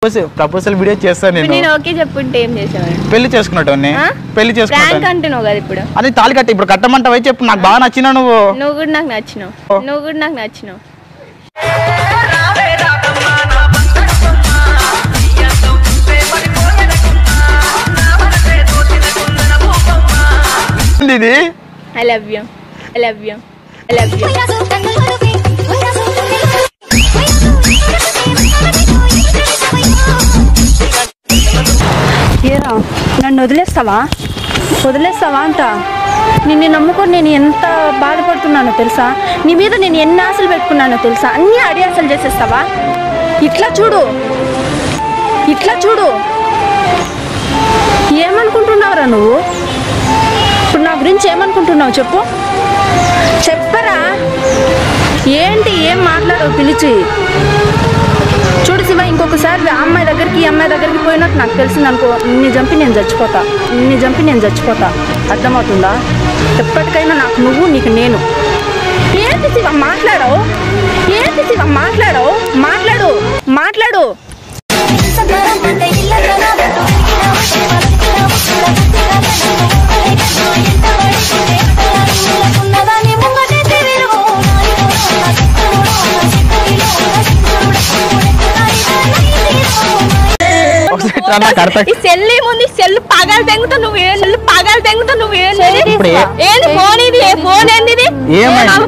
Proposal video చేస్తాను నేను okay చెప్పుంటే ఏం చేసావు పెళ్లి చేసుకున్నట్టు పెళ్లి చేసుకున్నాను అంటున్నావు కదా ఇప్పుడు అది తాళి కట్టి ఇప్పుడు కట్టమంటావై చెప్పు నాకు బాగా నచ్చినా నువ్వు కూడా నాకు నచ్చినావు ఇది I love you. ఏరా నన్ను వదిలేస్తావా అంట నిన్ను నమ్ముకొని నేను ఎంత బాధపడుతున్నానో తెలుసా నీ మీద నేను ఎన్ని ఆశలు పెట్టుకున్నానో తెలుసా అన్నీ అడియాసలు చేసేస్తావా ఇట్లా చూడు ఏమనుకుంటున్నావురా నువ్వు ఇప్పుడు నా గురించి ఏమనుకుంటున్నావు చెప్పరా ఏంటి ఏం మాట్లాడవు పిలిచి చూడు శివ ఇంకొకసారి ఆ అమ్మాయి దగ్గరికి ఈ అమ్మాయి దగ్గరికి పోయినట్టు నాకు తెలిసింది అనుకో నిన్ను చంపి నేను చచ్చిపోతా అర్థమవుతుందా ఎప్పటికైనా నాకు నువ్వు నీకు నేను ఏంటి శివ మాట్లాడు సెల్లు పగలు తెంగుతా నువ్వు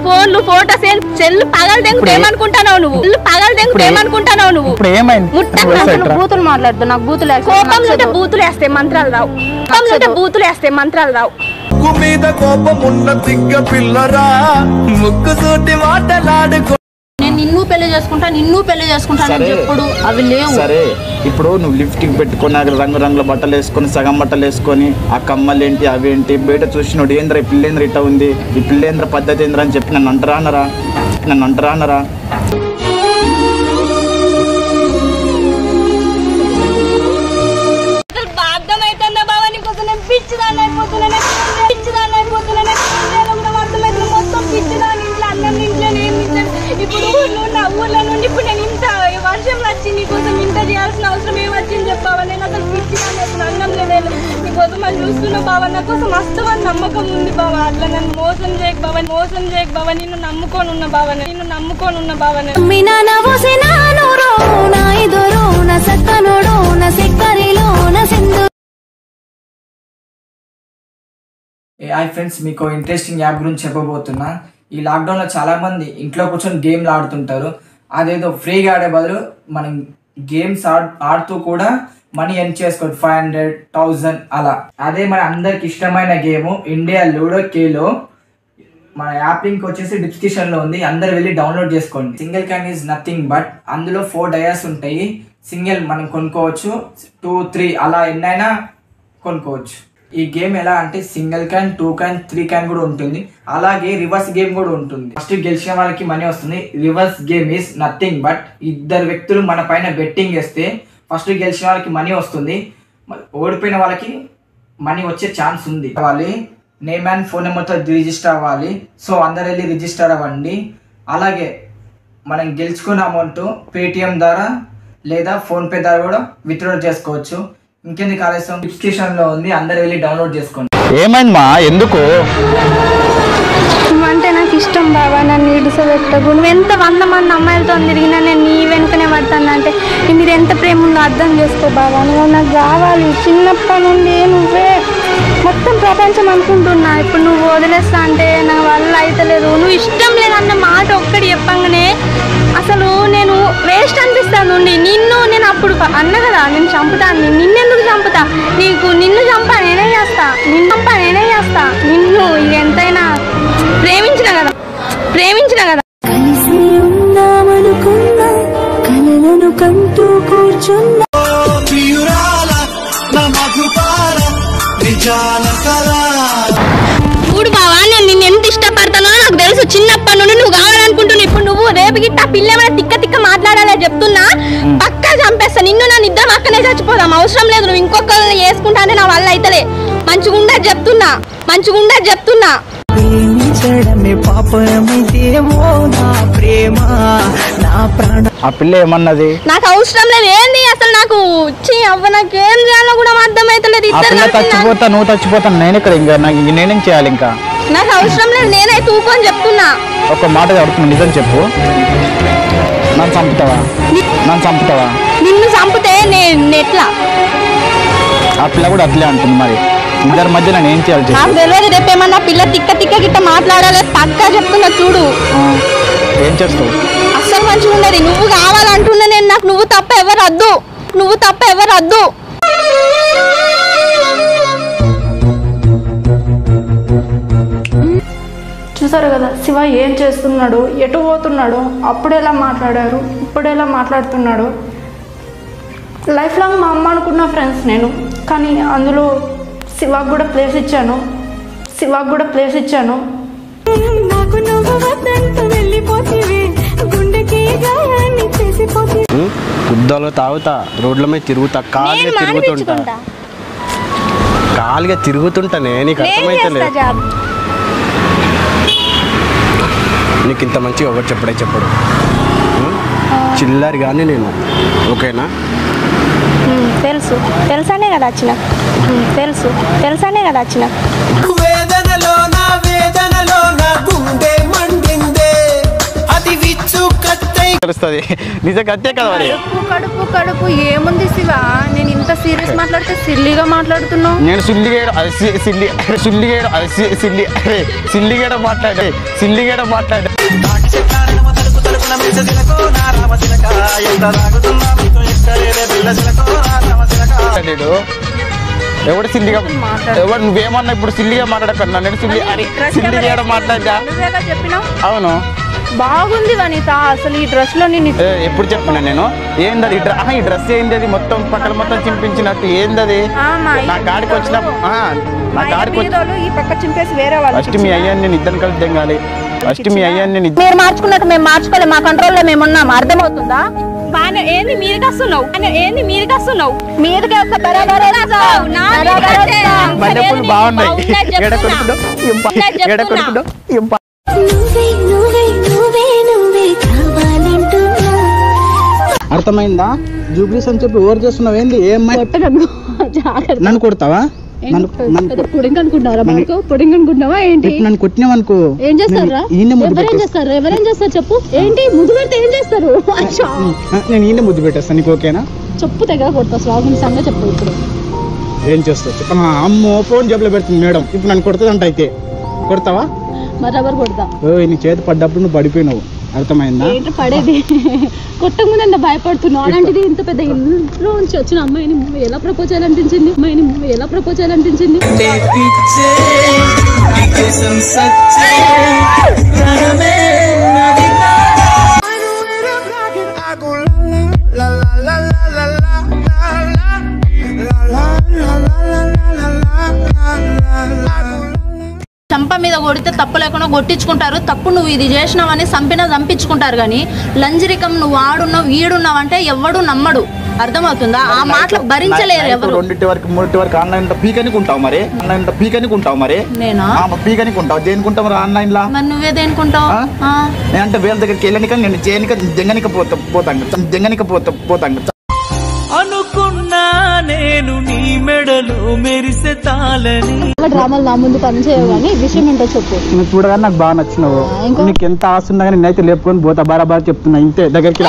ఫోన్లు ఫోటోస్ సెల్లు పగలు తెంగుతా ఏమనుకుంటావు నువ్వు బూతులు మాట్లాడుతూ నాకు బూతులు బూతులు వేస్తాయి మంత్రాలు రావు మీద కోపం ఉన్న తిక్క పిల్లరా ముక్కుసూటి మాటలాడుకో నేను నిన్ను పెళ్లి చేసుకుంటాను ఎప్పుడు అవి లేవు సరే ఇప్పుడు నువ్వు లిఫ్ట్కి పెట్టుకుని రంగుల బట్టలు వేసుకొని సగం బట్టలు వేసుకొని ఆ కమ్మలు ఏంటి అవి ఏంటి బయట చూసినోడు ఏంద్ర ఈ పిల్లేంద్ర ఇట్లా ఉంది ఈ పిల్లేంద్ర పద్ధతి ఏంద్ర అని చెప్పి నన్ను అంటరానరా ఇప్పుడు నువ్వు నా ఊర్లో నుండి ఇప్పుడు నేను ఇంత వర్షం వచ్చి నీకోసం ఇంత చేయాల్సిన అవసరం ఏమొచ్చింది చెప్పావా నేను అసలు పిచ్చిదాన్ని అసలు అన్నం లేదు నీకోసం అది చూస్తున్నావు బావా నా కోసం వస్తావని నమ్మకం ఉంది బావా అట్లా నన్ను మోసం చేయక బావా నిన్ను నమ్ముకొని ఉన్న బావా హాయ్ ఫ్రెండ్స్ మీకు ఇంట్రెస్టింగ్ యాప్ గురించి చెప్పబోతున్నా ఈ లాక్డౌన్లో చాలా మంది ఇంట్లో కూర్చొని గేమ్లు ఆడుతుంటారు అదేదో ఫ్రీగా ఆడే బదులు మనం గేమ్స్ ఆడుతూ కూడా మనీ ఎర్న్ చేసుకోవచ్చు 500, 1000 అలా అదే మన అందరికి ఇష్టమైన గేమ్ ఇండియా లూడో కేలో మన యాప్ లింక్ వచ్చేసి డిస్క్రిప్షన్లో ఉంది అందరు వెళ్ళి డౌన్లోడ్ చేసుకోండి single can is nothing but అందులో 4 డయాస్ ఉంటాయి సింగిల్ మనం కొనుక్కోవచ్చు 2, 3 అలా ఎన్నైనా కొనుక్కోవచ్చు ఈ గేమ్ ఎలా అంటే సింగిల్ క్యాన్ 2 క్యాన్ 3 క్యాన్ కూడా ఉంటుంది అలాగే రివర్స్ గేమ్ కూడా ఉంటుంది ఫస్ట్ గెలిచిన వాళ్ళకి మనీ వస్తుంది reverse game is nothing but ఇద్దరు వ్యక్తులు మన పైన బెట్టింగ్ చేస్తే ఫస్ట్ గెలిచిన వాళ్ళకి మనీ వస్తుంది ఓడిపోయిన వాళ్ళకి మనీ వచ్చే ఛాన్స్ ఉంది కావాలి నేమ్ అండ్ ఫోన్ నెంబర్తో రిజిస్టర్ అవ్వాలి సో అందరు వెళ్ళి రిజిస్టర్ అవ్వండి అలాగే మనం గెలుచుకున్న అమౌంట్ పేటిఎం ద్వారా లేదా ఫోన్పే ద్వారా కూడా విత్డ్రా చేసుకోవచ్చు ఇంకెందుకు ఆలస్యం డిస్క్రిప్షన్లో ఉంది అందరు వెళ్ళి డౌన్లోడ్ చేసుకోండి ఏమైందమ్మా ఎందుకు అంటే నాకు ఇష్టం బాబా నన్ను ఇడిసబెట్టకు నువ్వు ఎంత 100 మంది అమ్మాయిలతో తిరిగినా నేను నీ వెనుకనే పడతానంటే మీరు ఎంత ప్రేమ ఉందో అర్థం చేసుకో బాబా నువ్వు నాకు కావాలి చిన్నప్పటి నుండి నువ్వే మొత్తం ప్రపంచం అనుకుంటున్నా ఇప్పుడు నువ్వు వదిలేస్తా అంటే నా వల్ల అయితలేదు నువ్వు ఇష్టం లేదన్న మాట ఒక్కటి చెప్పంగానే అసలు నేను వేస్ట్ అనిపిస్తాను నిన్ను నేను అప్పుడు అన్న కదా నేను చంపుతాను నిన్నెందుకు చంపుతా నిన్ను చంపా నేనే చేస్తా నిన్ను ఇది ఎంతైనా ప్రేమించిన కదా కలిసి ఉందామనుకున్నా కలలను కంటూ కూర్చున్నా చూడు బావా నేను నిన్ను ఎంత ఇష్టపడతానో నాకు తెలుసు చిన్నప్పటి నుండి నువ్వు కావాలనుకుంటున్నావు ఇప్పుడు నువ్వు రేపు గిట్ట పిల్లమైన తిక్క మాట్లాడాలి చెప్తున్నా పక్కా చంపేస్తా నిన్ను నా నిద్ర అక్కనే చచ్చిపోదాం అవసరం లేదు నువ్వు ఇంకొకరిని చేసుకుంటా అంటే నా వల్ల అయితలే మంచిగుండా చెప్తున్నా ప్రేమించడమే పాపమైతేమో నా ప్రేమ నా ఆ పిల్ల ఏమన్నది? నాకు అవసరం లేదు. ఏంది అసలు నాకు అవ్వ నాకేం చేయాలో కూడా అర్థమైతలేదు. ఆ పిల్ల చచ్చిపోతా, నువ్వు చచ్చిపోతా, నేను ఇక్కడ ఇంకా నేనేం చేయాలి? ఇంకా నాకు అవసరం లేదు. నేనే తూకొని చెప్తున్నా. ఒక మాట అడుగుతున్నా, నిజం చెప్పు. నన్ను చంపుతావా? నిన్ను చంపితే నేను ఎట్లా? ఆ పిల్ల కూడా అట్లే అంటుంది. మరి ఇద్దరి మధ్య నేను ఏం చేయాలి? నాకు తెలియదు. రేపేమన్నా పిల్ల తిక్క గిట్ట మాట్లాడాలి పక్కా చెప్తున్నా. చూడు ఏం చేస్తావు? అస్సలు మంచిగా ఉండదు. నువ్వు కావాలంటున్నా నేను. నాకు నువ్వు తప్ప ఎవరు వద్దు. చూసారు కదా శివ ఏం చేస్తున్నాడు, ఎటు పోతున్నాడు. అప్పుడెలా మాట్లాడారు, ఇప్పుడెలా మాట్లాడుతున్నాడు. లైఫ్ లాంగ్ మా అమ్మ అనుకున్న ఫ్రెండ్స్ నేను. కానీ అందులో శివాకు కూడా ప్లేస్ ఇచ్చాను. గుద్దలో తాగుతా, రోడ్ల మీద తిరుగుతా, కాలుగా తిరుగుతుంటానే. నీకు అర్థమైతే నీకు ఇంత మంచిగా ఒకటి చెప్పడు. చిల్లరి కానీ నేను ఓకేనా? తెలుసానే కదా వచ్చిన నిజంగా అంతే కదా. మరి కడుపు ఏముంది శివ? నేను ఇంత సీరియస్ మాట్లాడితే సిల్లీగా మాట్లాడుతున్నావు. నేను సిల్లిగేడ మాట్లాడే ఎవడు సిల్లిగా ఎవడు? నువ్వేమన్నా ఇప్పుడు సిల్లిగా మాట్లాడకన్నా. నేను సిల్లిగేడ మాట్లాడా? అవును. బాగుంది వనిత అసలు ఈ డ్రెస్ లో. నేను ఎప్పుడు చెప్పినా నేను? ఏందది ఈ డ్రెస్? ఏంది అది? మొత్తం పక్కన మొత్తం చింపించినట్టు ఏందది? నా కాడికి వచ్చినప్పుడు ఫస్ట్ మీ అయ్యాన్ని నేను ఇద్దరు కలిసి తెంగాలి. మీరు మార్చుకున్నట్టు మేము మార్చుకోలేదు. మా కంట్రోల్లో మేము ఉన్నాం. అర్థమవుతుందా? ఏంది మీరుగా వస్తున్నావు? మీరుగా బాగున్నాయి. అర్థమైందా? జూబ్లీస్ అని చెప్పి ఓవర్ చేస్తున్నావు. ఏంది? నన్ను కొడతావా? నన్ను కొట్టినావు అనుకో. ఏం చేస్తారు? చెప్పు. ఏంటి ముద్దు పెడితే ఏం చేస్తారు? నేను ఈయన ముద్దు పెట్టేస్తాను. నీకు ఓకేనా? చెప్పు తెగ కొడతా. స్వామి సంగతి చెప్పు. ఇప్పుడు ఏం చేస్తావు చెప్ప. అమ్మో ఫోన్ జబ్బులో పెడుతుంది మేడం. ఇప్పుడు నన్ను కొడుతుందంట. అయితే కొడతావా? మరి ఎవరు కొడతా? నీ చేతి పడ్డప్పుడు నువ్వు పడిపోయినావు. అర్థమైందా? ఏంటి పడేది? కొట్టకుండా ఎంత భయపడుతున్నావు? అలాంటిది ఇంత పెద్ద ఇంట్లో నుంచి వచ్చిన అమ్మాయిని ఎలా ప్రపోజ్ చేయాలనిపించింది? చంప మీద కొడితే తప్పు లేకుండా కొట్టించుకుంటారు. తప్పు నువ్వు ఇది చేసినావని చంపించుకుంటారు. కానీ లంజరికం నువ్వు ఆడున్నావు ఈడున్నావు అంటే ఎవడు నమ్మడు. అర్థమవుతుందా? ఆ మాటలు భరించలేరు ఎవరు. 2 వరకు 3 వరకు ఆన్లైన్ లో పీకనికుంటావు. మరి నేనా పీకనికుంటావు? దేనికుంటావు మరి ఆన్లైన్ లో? మరి నువ్వే దేనికుంటావు? నేనంటే వేల దగ్గరికి వెళ్ళనిక నేను పోతాను. అనుకున్నా నేను నీ మెడలో మెరిసే తాళని. డ్రామాలు నా ముందు పని చేయవు కానీ విషయం ఏంటో చెప్పు. నువ్వు చూడగానే నాకు బాగా నచ్చినావు. నీకు ఎంత ఆశ ఉన్నా కానీ నేనైతే లేపుకొని పోతా. బారాబార్ చెప్తున్నా. ఇంతే దగ్గరికి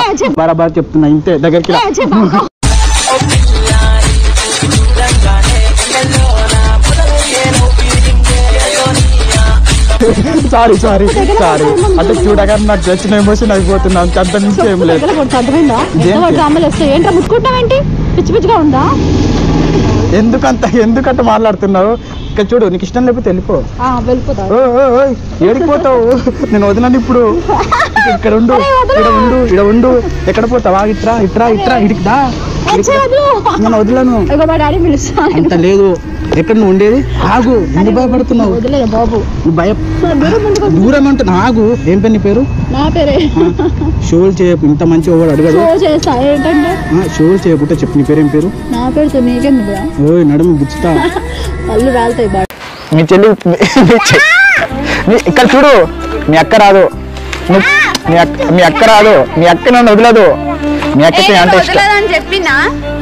సారీ అంటే చూడగానే నాకు నచ్చిన ఎమోషన్ అయిపోతున్నా. అంత నుంచి ఏం లేదు. డ్రామాలు వస్తాయి ఏంటో ముట్టుకుంటావేంటి? పిచ్చిగా ఉందా? ఎందుకంత మాట్లాడుతున్నావు? ఇక్కడ చూడు, నీకు ఇష్టం లేకపోతే వెళ్ళిపోతావు. ఏడిపోతావు? నేను వదిలేను ఇప్పుడు. ఇక్కడ ఉండు. ఎక్కడ పోతావా? ఇట్రా ఇడికిదా. నేను వదిలేను. అంత లేదు. ఎక్కడ నువ్వు ఉండేది? ఆగు. ఎందుకు భయపడుతున్నావు? బాబు దూరం అంటున్నా. ఆగు. ఏం పేరు నీ పేరు? నా పేరే. షోలు చేయకు. ఇంత మంచి ఒకడు అడగదు. షోలు చేయకుంటే చెప్పు. నీ పేరేం పేరు? నా పేరుతో నీకెందుకు? నడుము గుచ్చుతా. పళ్ళు రాలుతాయి. మీ చెల్లి ఇక్కడ చూడు. మీ అక్క రాదు. మీ అక్క రాదు, మీ అక్క నన్ను వదలదు. మీ అక్కకి అంటే ఇష్టం. చెప్పినా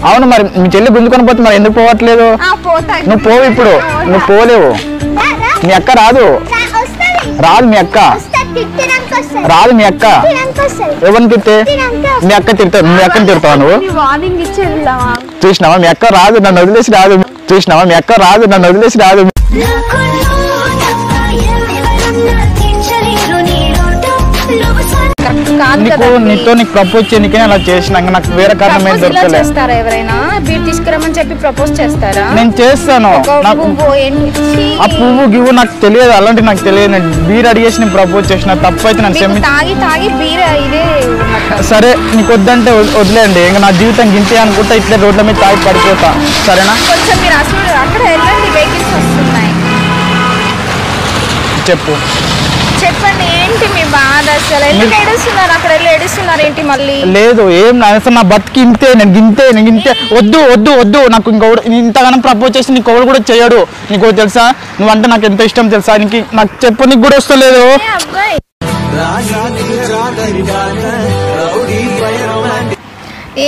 అవును, మరి మీ చెల్లి గుంజుకొని పోతే మరి ఎందుకు పోవట్లేదు? నువ్వు పోవు, ఇప్పుడు నువ్వు పోలేవు. మీ అక్క రాదు, రాదు మీ అక్క, రాదు మీ అక్క. ఎవరిని తిట్టే? మీ అక్క తిడతావు, మీ అక్కని తిడతావు నువ్వు. చూసినావా, మీ అక్క రాదు, నన్ను వదిలేసి రాదు. చూసినావా, మీ అక్క రాదు, నన్ను వదిలేసి రాదు. నీతో నీకు ప్రపోజ్ చేయడానికే అలా చేసినాక నాకు వేరే కారణం ఏం దొరకలేదు. ఎవరైనా బీర్ తీసుకురమని చెప్పి ప్రపోజ్ చేస్తారా? నేను చేస్తాను. ఆ పువ్వు గివ్వు నాకు తెలియదు, అలాంటి నాకు తెలియదు. నేను బీర్ అడిగేసి నేను ప్రపోజ్ చేసిన, తప్పు అయితే నన్ను తాగి బీర్ ఇదే. సరే, నీకు వద్దంటే వదిలేండి. ఇంకా నా జీవితం గింతే అనుకుంటా ఇట్లే రోడ్ల మీద తాగి పడిపోతా, సరేనా? కొంచెం మీరు అసలు అక్కడ వెళ్ళండి, వెహికల్స్ వస్తున్నాయి. చెప్పండి, ఏంటి మీ బాధ? అసలు ఎందుకు ఏడుస్తున్నారు? అక్కడ వెళ్ళి ఏడుస్తున్నారు ఏంటి మళ్ళీ? లేదు, ఏం అసలు నా బతికి ఇంతే, నేను గింతే. వద్దు వద్దు వద్దు, నాకు ఇంకొకడు ఇంతగానం ప్రపోజ్ చేసి నీకొకడు కూడా చేయడు. నీకు తెలుసా, నువ్వంటే నాకు ఎంత ఇష్టం తెలుసా? నాకు చెప్పు, నీకు కూడా వస్తలేదు.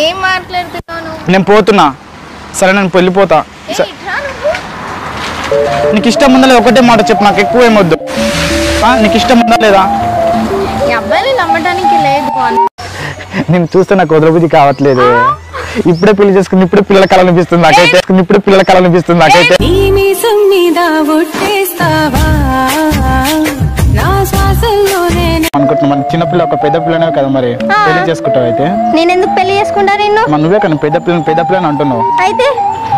ఏం మాట్లాడుతున్నాను? నేను పోతున్నా, సరే నేను వెళ్ళిపోతా. నీకు ఇష్టం ఉందా లేదా ఒకటే మాట చెప్పు, నాకు ఎక్కువ ఏమొద్దు. నీకు ఇష్టం ఉందా లేదా? నమ్మడానికి లేదు. నేను చూస్తే నాకు వదలబుద్ధి కావట్లేదు. ఇప్పుడే పెళ్లి చేసుకుని ఇప్పుడే పిల్లల కళ అనిపిస్తుంది నాకైతే. అనుకుంటున్నా, మన చిన్నపిల్ల ఒక పెద్ద పిల్లనే కదా, మరి పెళ్లి చేసుకుంటావు అయితే? నేను ఎందుకు పెళ్లి చేసుకుంటా? నువ్వే కానీ పెద్ద పిల్లని అంటున్నావు. అయితే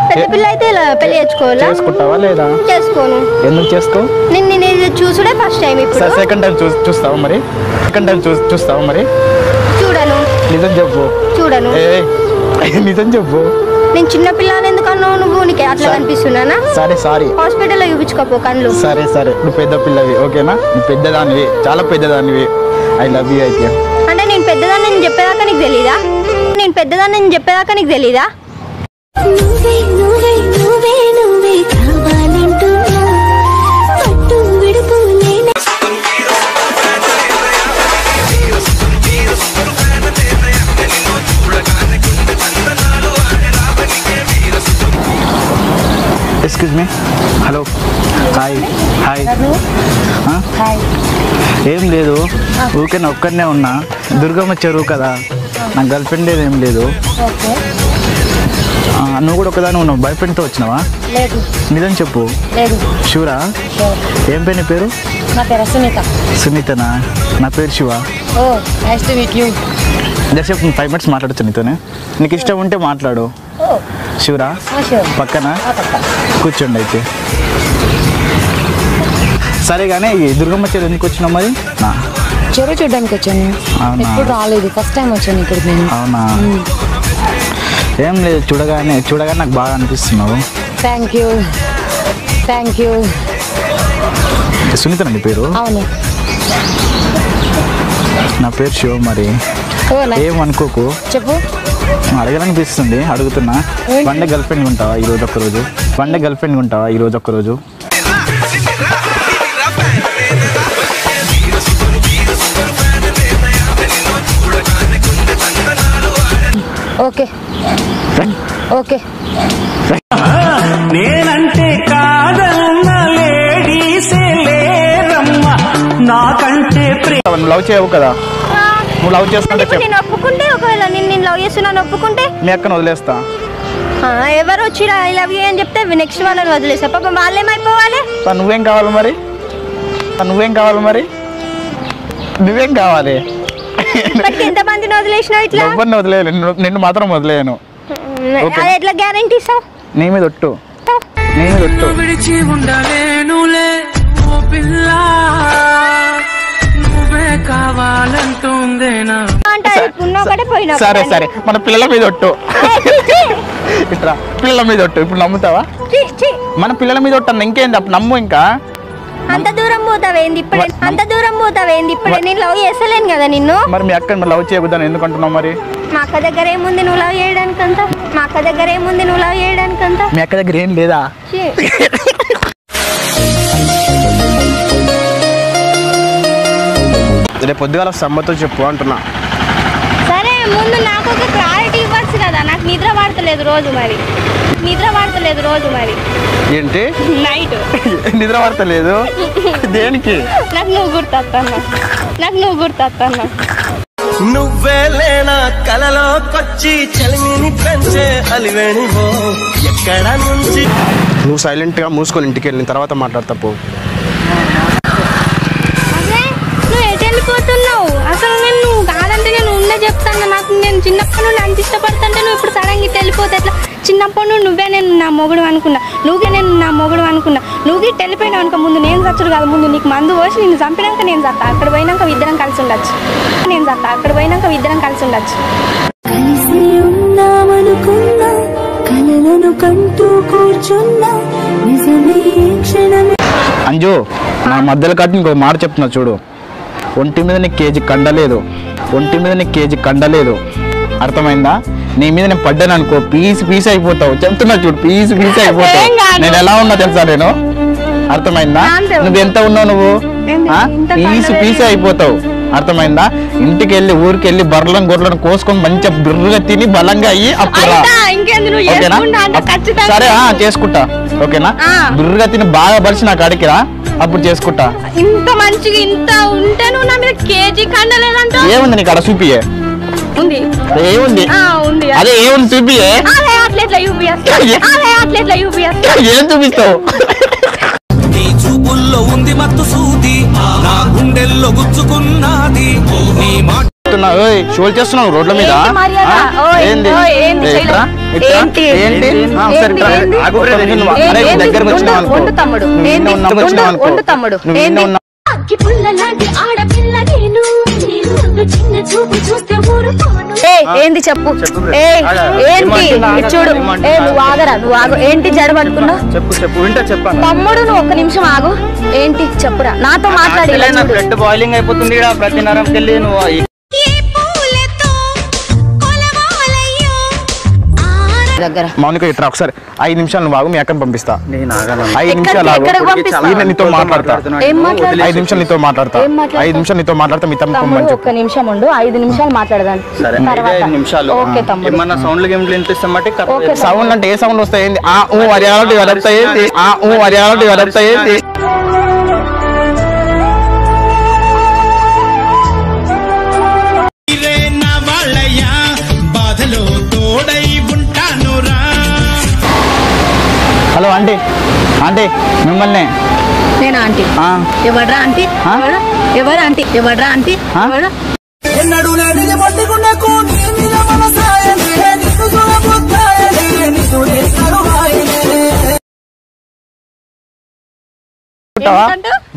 పెద్ద పిల్ల అయితే పెళ్లి చేసుకుంటావా లేదా? చేసుకోను. ఎందుకు చేసుకోవు? నేను చూసుడే ఫస్ట్ టైం. ఇప్పుడు సెకండ్ టైం చూస్తావా మరి? చూడను. నిజం చెప్పు. చూడను. నిజం చెప్పు. నేను చిన్న పిల్లని ఎందుకు అన్నావు నువ్వు? నీకు అట్లా కనిపిస్తున్నానా? సరే సారీ, హాస్పిటల్లో చూపించుకోపో కళ్ళు. సరే నువ్వు పెద్ద పిల్లవి, ఓకేనా? నువ్వు పెద్దదానివి, చాలా పెద్దదానివి. I love you. అయితే అంటే నేను పెద్దదాన్ని నేను చెప్పేదాకా నీకు తెలీదా? Excuse me. Hello, hi. ఏం లేదు, ఊరికే ఒక్కడనే ఉన్నా. దుర్గమ్మ చెరువు కదా, నా గర్ల్ ఫ్రెండ్ ఏం లేదు. నువ్వు కూడా ఒకదాని ఉన్నావు, బాయ్ ఫ్రెండ్తో వచ్చినావా? నిజం చెప్పు. షూరా? ఏం పేరు నీ పేరు? సునీతనా? నా పేరు శివ. జస్ట్ 5 minutes మాట్లాడచ్చు నీతోనే. నీకు ఇష్టం ఉంటే మాట్లాడు. శివరా? పక్కన కూర్చోండి అయితే. సరే కానీ దుర్గమ్మ చెరువు ఎందుకు వచ్చినావు మరి? చెరువు చూడడానికి వచ్చాను. ఎప్పుడు రాలేదు, ఫస్ట్ టైం వచ్చాను ఇక్కడికి నేను. అవునా? ఏం లేదు, చూడగానే నాకు బాగా అనిపిస్తున్నావు. Thank you. సునీత నీ పేరు? అవును. నా పేరు శివ. మరి ఏమనుకోకు, చెప్పు. అడగాలనిపిస్తుంది, అడుగుతున్నా. వన్ డే గర్ల్ ఫ్రెండ్ ఉంటావా ఈరోజు ఒక్కరోజు? ఓకే. నేనంటే కాదన్న లేడీసే లేరమ్మ, నాకంటే నువ్వు లవ్ చేయవు కదా? నువ్వు లవ్ చేసుకుంటే నేను ఒప్పుకుంటే, ఒకవేళ నేను లవ్ చేస్తున్నాను ఒప్పుకుంటే మీ అక్కను వదిలేస్తా. ఎవరు వచ్చి ఐ లవ్ యూ అని చెప్తే నెక్స్ట్ వాళ్ళని వదిలేస్తా. పాపం వాళ్ళేమైపోవాలి? నువ్వేం కావాలి మరి? నువ్వేం కావాలి? ఎంతమందిని వదిలేసినావు? ఇట్లా ఎవరిని వదిలేను, నిన్ను మాత్రం వదిలేను. అది ఎట్లా గ్యారెంటీ ఇస్తావు? నీ మీద ఒట్టు. విడిచి ఉండలేనులే ఓ పిల్ల, నువ్వే కావాలంటుందేనా? సరే మన పిల్లల మీద ఒట్టు. ఇట్లా పిల్లల మీద ఒట్టు. ఇప్పుడు నమ్ముతావా? మన పిల్లల మీద ఒట్టు అన్న, ఇంకేంది అప్పుడు నమ్ము. ఇంకా అంత దూరం పోతావేంది ఇప్పుడే? నేను లవ్ చేస్తలేను కదా నిన్ను. మరి మీ అక్క లవ్ చేయకూడదని ఎందుకు అంటున్నావు మరి? మా అక్క దగ్గర ఏముంది నువ్వు లవ్ చేయడానికంతా? మీ అక్క దగ్గర ఏం లేదా? రేపు పొద్దుగాల సమ్మతో చెప్పు అంటున్నా. సరే ముందు నాకు ఒక క్లారిటీ ఇవ్వచ్చు కదా. నాకు నిద్ర పడతలేదు రోజు మరి ఏంటి నైట్ నిద్ర పడతలేదు దేనికి? నాకు నువ్వు గుర్తొస్తాను. నువ్వే లేనా కలలోకొచ్చి చలిమిని పెంచే అలివేణివో ఎక్కడ నుంచి. నువ్వు సైలెంట్గా మూసుకొని ఇంటికి వెళ్ళిన తర్వాత మాట్లాడతా పో. అదే నువ్వు ఎటు వెళ్ళిపోతున్నావు అసలు? నువ్వు కాదంటే నేను ఉండే చెప్తాను. నాకు నేను చిన్నప్పటి నుండి అంత ఇష్టపడుతుంటే నువ్వు ఇప్పుడు సడన్గా ఇటు వెళ్ళిపోతే ఎట్లా? చిన్నప్పటి నుండి నువ్వే నేను నా మొగుడు అనుకున్నా, నువ్వు ఇటు వెళ్ళిపోయినావు అనుకో. ముందు నేను చచ్చుడు కాదు, ముందు నీకు మందు పోసి నిన్ను చంపినాక నేను చస్తా. అక్కడ పోయినాక ఇద్దరం కలిసి ఉండొచ్చు. కలిసి ఉన్నామనుకున్నా కలలను కంటూ కూర్చున్నా నిజమే క్షణమే. అంజు నా మధ్యలో కట్టి ఇంకో మాట చెప్తున్నా చూడు. ఒంటి మీద నీకు కేజీ కండలేదు, అర్థమైందా? నీ మీద నేను పడ్డాను అనుకో పీస్ అయిపోతావు. చెప్తున్నా చూడు, పీస్ అయిపోతావు. నేను ఎలా ఉన్నా తెలుసా నేను, అర్థమైందా? నువ్వు ఎంత ఉన్నావు, నువ్వు పీస్ అయిపోతావు, అర్థమైందా? ఇంటికి వెళ్ళి ఊరికి వెళ్ళి బర్రెలను గొర్రెలను కోసుకొని మంచిగా బిర్రుగా తిని బలంగా అయ్యి అప్పుడు ఓకేనా? సరే చేసుకుంటా, ఓకేనా? బిర్రుగా తిని బాగా బలిసి నాకు అడిగిరా, అప్పుడు చేసుకుంటా. ఇంత మంచిగా ఇంత ఉంటే నువ్వు నా మీద కేజీ కండలేదంట. ఏముంది నీకు అక్కడ చూపియే? ఏముంది? అదే ఏముంది చూపియే? ఏం చూపిస్తావు? నీ చూపుల్లో ఉంది మత్తు సూది, నా గుండెల్లో గుచ్చుకున్నది నీ మాట. షోల్ చేస్తున్నావు రోడ్ల మీద. దగ్గరకు వచ్చినావు. ఏంది చెప్పు, ఏంటి చూడు. నువ్వు ఆగు. ఏంటి జడ పట్టుకున్నావు? తమ్ముడు నువ్వు ఒక్క నిమిషం ఆగు. ఏంటి చెప్పురా, నాతో మాట్లాడి. బ్లడ్ బాయిలింగ్ అయిపోతుంది ప్రతి నరంకి వెళ్ళి. నువ్వు దగ్గర మౌనిక ఇట్రా ఒకసారి 5 నిమిషాలు నువ్వు ఆగు, మీ అక్కని పంపిస్తా. 5 నిమిషాలు ఆగు, నీతో మాట్లాడతా. 5 నిమిషాలు నీతో మాట్లాడతా. 5 నిమిషాలు నీతో మాట్లాడతా. మీ తమ్ముడు ఒక్క నిమిషం ఉండు, 5 నిమిషాలు మాట్లాడదాం. ఓకే తమ్ముడు. ఏమన్నా సౌండ్లు గేమ్లు వినిపిస్తామంటే సౌండ్ అంటే ఏ సౌండ్ వస్తాయి? వెలుగుతాయి. హలో ఆంటీ, మిమ్మల్ని. నేను ఆంటీ? ఎవడ్రా ఆంటీ? ఎవడ్రా ఆంటీ?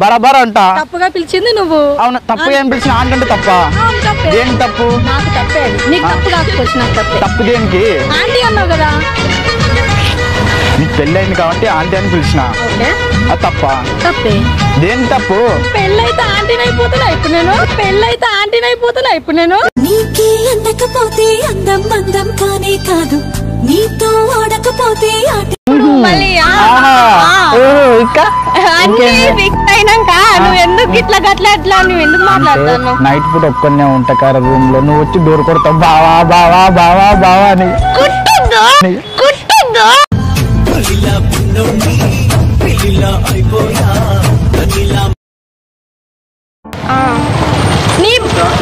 బరాబర్ అంట. తప్పుగా పిలిచింది నువ్వు. అవును, తప్పు ఏం పిలిచిన ఆంటీ అంటే తప్ప? దేని తప్పు? నాకు తప్పే. నీకు తప్పు కాకపోవచ్చు, నాకు తప్పే. తప్పు దేనికి? ఆంటీ అన్నావు కదా. నీకు పెళ్ళయింది కాబట్టి ఆంటీ అని పిలిచిన, అది తప్ప? తప్పే. దేని తప్పు? పెళ్ళైతే ఆంటీని అయిపోతున్నా ఇప్పుడు నేను. నీకే అందకపోతే అందం అందం కానే కాదు, నీతో ఆడకపోతే ఆట. నువ్వు ఎందుకు ఇట్లా నువ్వు ఎందుకు మాట్లాడుతాను? నైట్ పూట ఒక్కనే ఉంటా కారా రూమ్ లో, నువ్వు వచ్చి డోర్ కొడతావు బావా అని.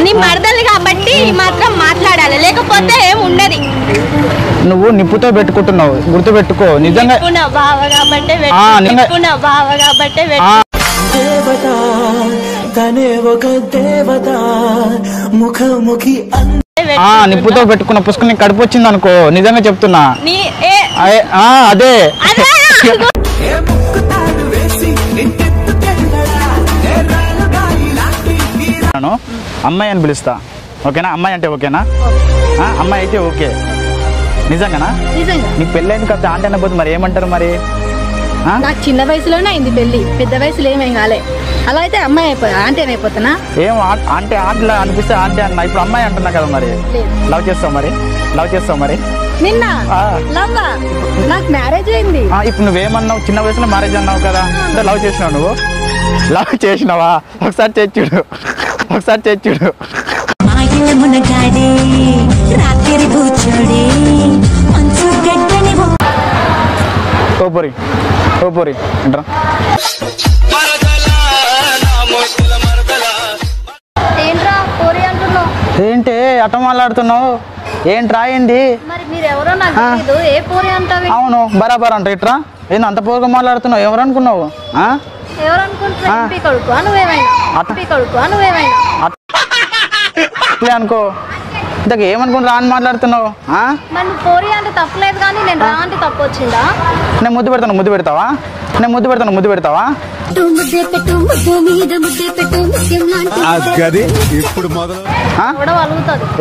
నీ మరదలు కాబట్టి మాత్రం మాట్లాడాలి, లేకపోతే ఏం ఉండదు. నువ్వు నిప్పుతో పెట్టుకుంటున్నావు, గుర్తు పెట్టుకో. నిజంగా దేవత తనే ఒక దేవత ముఖముఖి. నిప్పుతో పెట్టుకున్న పుస్తకం నీకు కడుపు వచ్చింది అనుకో, నిజంగా చెప్తున్నా. అదే అమ్మాయి అని పిలుస్తా, ఓకేనా? అమ్మాయి అంటే ఓకేనా? అమ్మాయి అయితే ఓకే. నిజంగానా? నీకు పెళ్ళైంది కదా ఆంటీ అన్నపోతే మరి ఏమంటారు మరి? నాకు చిన్న వయసులోనే అయింది పెళ్లి, పెద్ద వయసులో ఏమేం కాలే. అలా అయితే అమ్మాయి ఆంటీ అయిపోతానా? ఏం ఆంటీలా అనిపిస్తే ఆంటీ అన్న, ఇప్పుడు అమ్మాయి అంటున్నా కదా. మరి లవ్ చేస్తావు మరి? నిన్న నాకు మ్యారేజ్ అయింది. ఇప్పుడు నువ్వేమన్నావు? చిన్న వయసులో మ్యారేజ్ అన్నావు కదా, లవ్ చేసినావు. నువ్వు లవ్ చేసినావా? ఒకసారి చేసి చూడు. ఒకసారి తెచ్చుడు. ఓపోరి ఓపోరి అంటారా ఏంట్రా పోరి అంటున్నావు? ఏంటి అట్ట మాట్లాడుతున్నావు? ఏంట్రా ఏంది? మరి మీరు ఎవరో నాకు తెలీదు. ఏ పోరి అంటావు? అవును బరాబర్ అంట. ఇట్రా ఏంది అంత పోరుగా మాట్లాడుతున్నావు? ఎవరు అనుకున్నావు? ఎవరు అనుకుంటున్నావు? ఎంపీ కొడుకు నువ్వేమైనా? ఎంపీ కొడుకు నువ్వేమైనా? అట్లే అనుకో. ఇంతకు ఏమనుకుని రా అని మాట్లాడుతున్నావు? మరి నువ్వు పోరి అంటే తప్పలేదు, కానీ నేను రా అంటే తప్పు వచ్చిందా? నేను ముద్దు పెడతాను, ముద్దు పెడతావా? నేను ముద్దు పెడతాను, ముద్దు పెడతావా?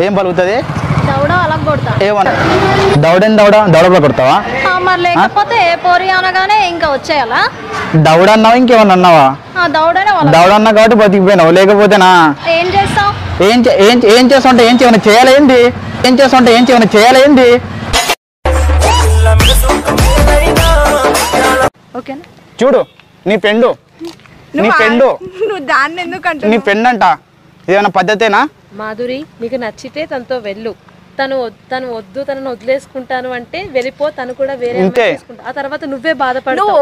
ఏం పలుకుతుంది? ఏమన్నా దౌడని దౌడలో కొడతావా? మరి లేకపోతే ఏ పోరి అనగానే ఇంకా వచ్చేయాలా? దౌడ అన్నావా ఇంకేమన్నా అన్నావా? దౌడ అన్నా కాబట్టి బతికిపోయినావు. లేకపోతేనా ఏం చేస్తావు? ఏం చేస్తుంటే ఏం చేయమని చేయాలేంది? ఏం చేస్తుంటే ఏం చేయమని చేయాలేంది? చూడు నీ పెండు, నీ పెండు, నీ పెండు అంట. ఇదేమన్నా పద్ధతేనా? మాధురి, నీకు నచ్చితే తనతో వెళ్ళు. తను వద్దు, తనను వదిలేసుకుంటాను అంటే వెళ్ళిపో. తను కూడా వేరే ఆ తర్వాత నువ్వే బాధపడతావు.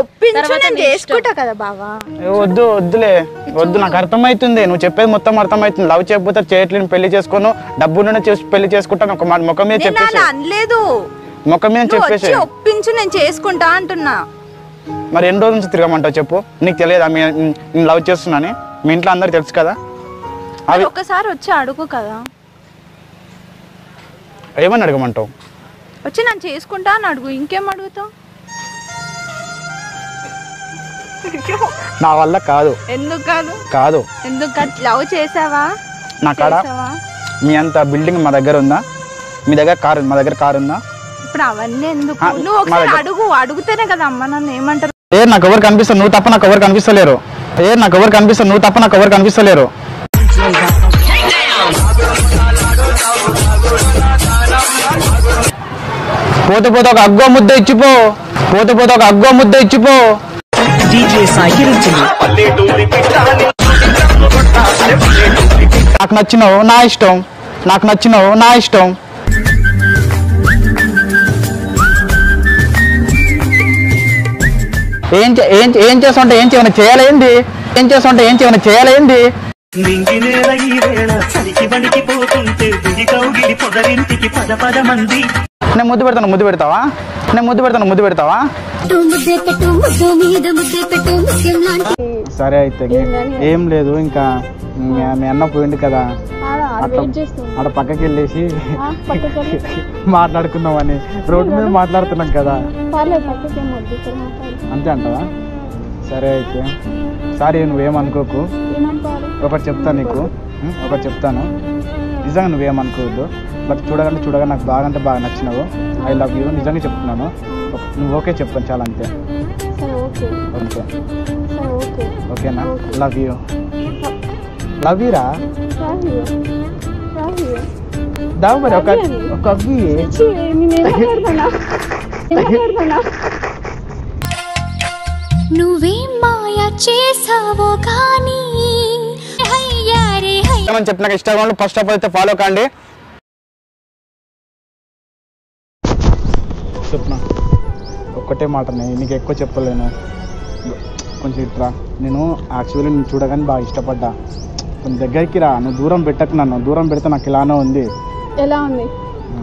వద్దు వద్దులే వద్దు. నాకు అర్థమవుతుంది నువ్వు చెప్పేది మొత్తం అర్థమవుతుంది. లవ్ చేయకపోతే చేయట్లేదు, పెళ్లి చేసుకోను, డబ్బులు పెళ్లి చేసుకుంటాను. ఒక ముఖం మీద చెప్పేసి ముఖం మీద చెప్పేసి ఒప్పించు, నేను చేసుకుంటా అంటున్నా. మరి ఎన్ని రోజుల నుంచి తిరగమంటావు చెప్పు? నీకు తెలియదా నేను లవ్ చేస్తున్నాని? మీ ఇంట్లో అందరికి తెలుసు కదా. అవి ఒకసారి వచ్చి అడుగు కదా. ఏమని అడగమంటావు? వచ్చి నేను చేసుకుంటా అని అడుగు. ఇంకేం అడుగుతావు? నా వల్ల కాదు. ఎందుకు కాదు? కాదు ఎందుకు? లవ్ చేసావా? నా కాడ మీ అంత బిల్డింగ్ మా దగ్గర ఉందా? మీ దగ్గర కారు, మా దగ్గర కారు ఉందా? ఇప్పుడు అవన్నీ ఎందుకు? నువ్వు ఒకసారి అడుగు. అడుగుతేనే కదా అమ్మ నన్ను ఏమంటారు. నాకు ఎవరు కనిపిస్తారు? నువ్వు తప్ప నాకు ఎవరు కనిపిస్తలేరు. నాకు ఎవరు కనిపిస్తారు? నువ్వు తప్ప నాకు ఎవరు కనిపిస్తలేరు. పోతే పోతే ఒక అగ్గో ముద్ద ఇచ్చిపో. పోతే పోతే ఒక అగ్గో ముద్ద ఇచ్చిపో. నాకు నచ్చినావు నా ఇష్టం, నాకు నచ్చినావు నా ఇష్టం. ఏం చేస్తుంటే ఏం చేయమని చేయాలేంది? ఏం చేస్తుంటే ఏం చేయమని చేయాలేంది? నేను ముద్దు పెడతాను, ముద్దు పెడతావా? నేను ముద్దు పెడతాను, ముద్దు పెడతావా? సరే అయితే ఏం లేదు. ఇంకా మీ అన్న పోయింది కదా, అక్కడ పక్కకి వెళ్ళేసి మాట్లాడుకుందామని. రోడ్డు మీద మాట్లాడుతున్నాం కదా. అంతే అంటావా? సరే అయితే సారీ, నువ్వేమనుకోకు. ఒకటి చెప్తాను నీకు, ఒకటి చెప్తాను. నిజంగా నువ్వేమనుకోవద్దు. బట్ చూడగానే నాకు బాగా అంటే బాగా నచ్చినావు. I love you. నిజంగా చెప్తున్నాను. నువ్వు ఓకే చెప్పాను చాలా. అంతే అంతే. ఓకేనా? Love you. లవ్ యూరా. దావు మరి ఒక అవ్వి. నువ్వేం మాయా చేసావో కానీ చెప్పినాక ఇన్స్టాగ్రామ్ ఫస్ట్ ఆఫ్ ఆల్ అయితే ఫాలో కాండి. చెప్తున్నా ఒక్కటే మాట, నీకు ఎక్కువ చెప్పలేను. కొంచెం ఇట్రా. నేను యాక్చువల్లీ నేను చూడగానే బాగా ఇష్టపడ్డా. కొంచెం దగ్గరికి రా. నువ్వు దూరం పెట్టకు నన్ను. దూరం పెడితే నాకు ఇలానే ఉంది. ఎలా ఉంది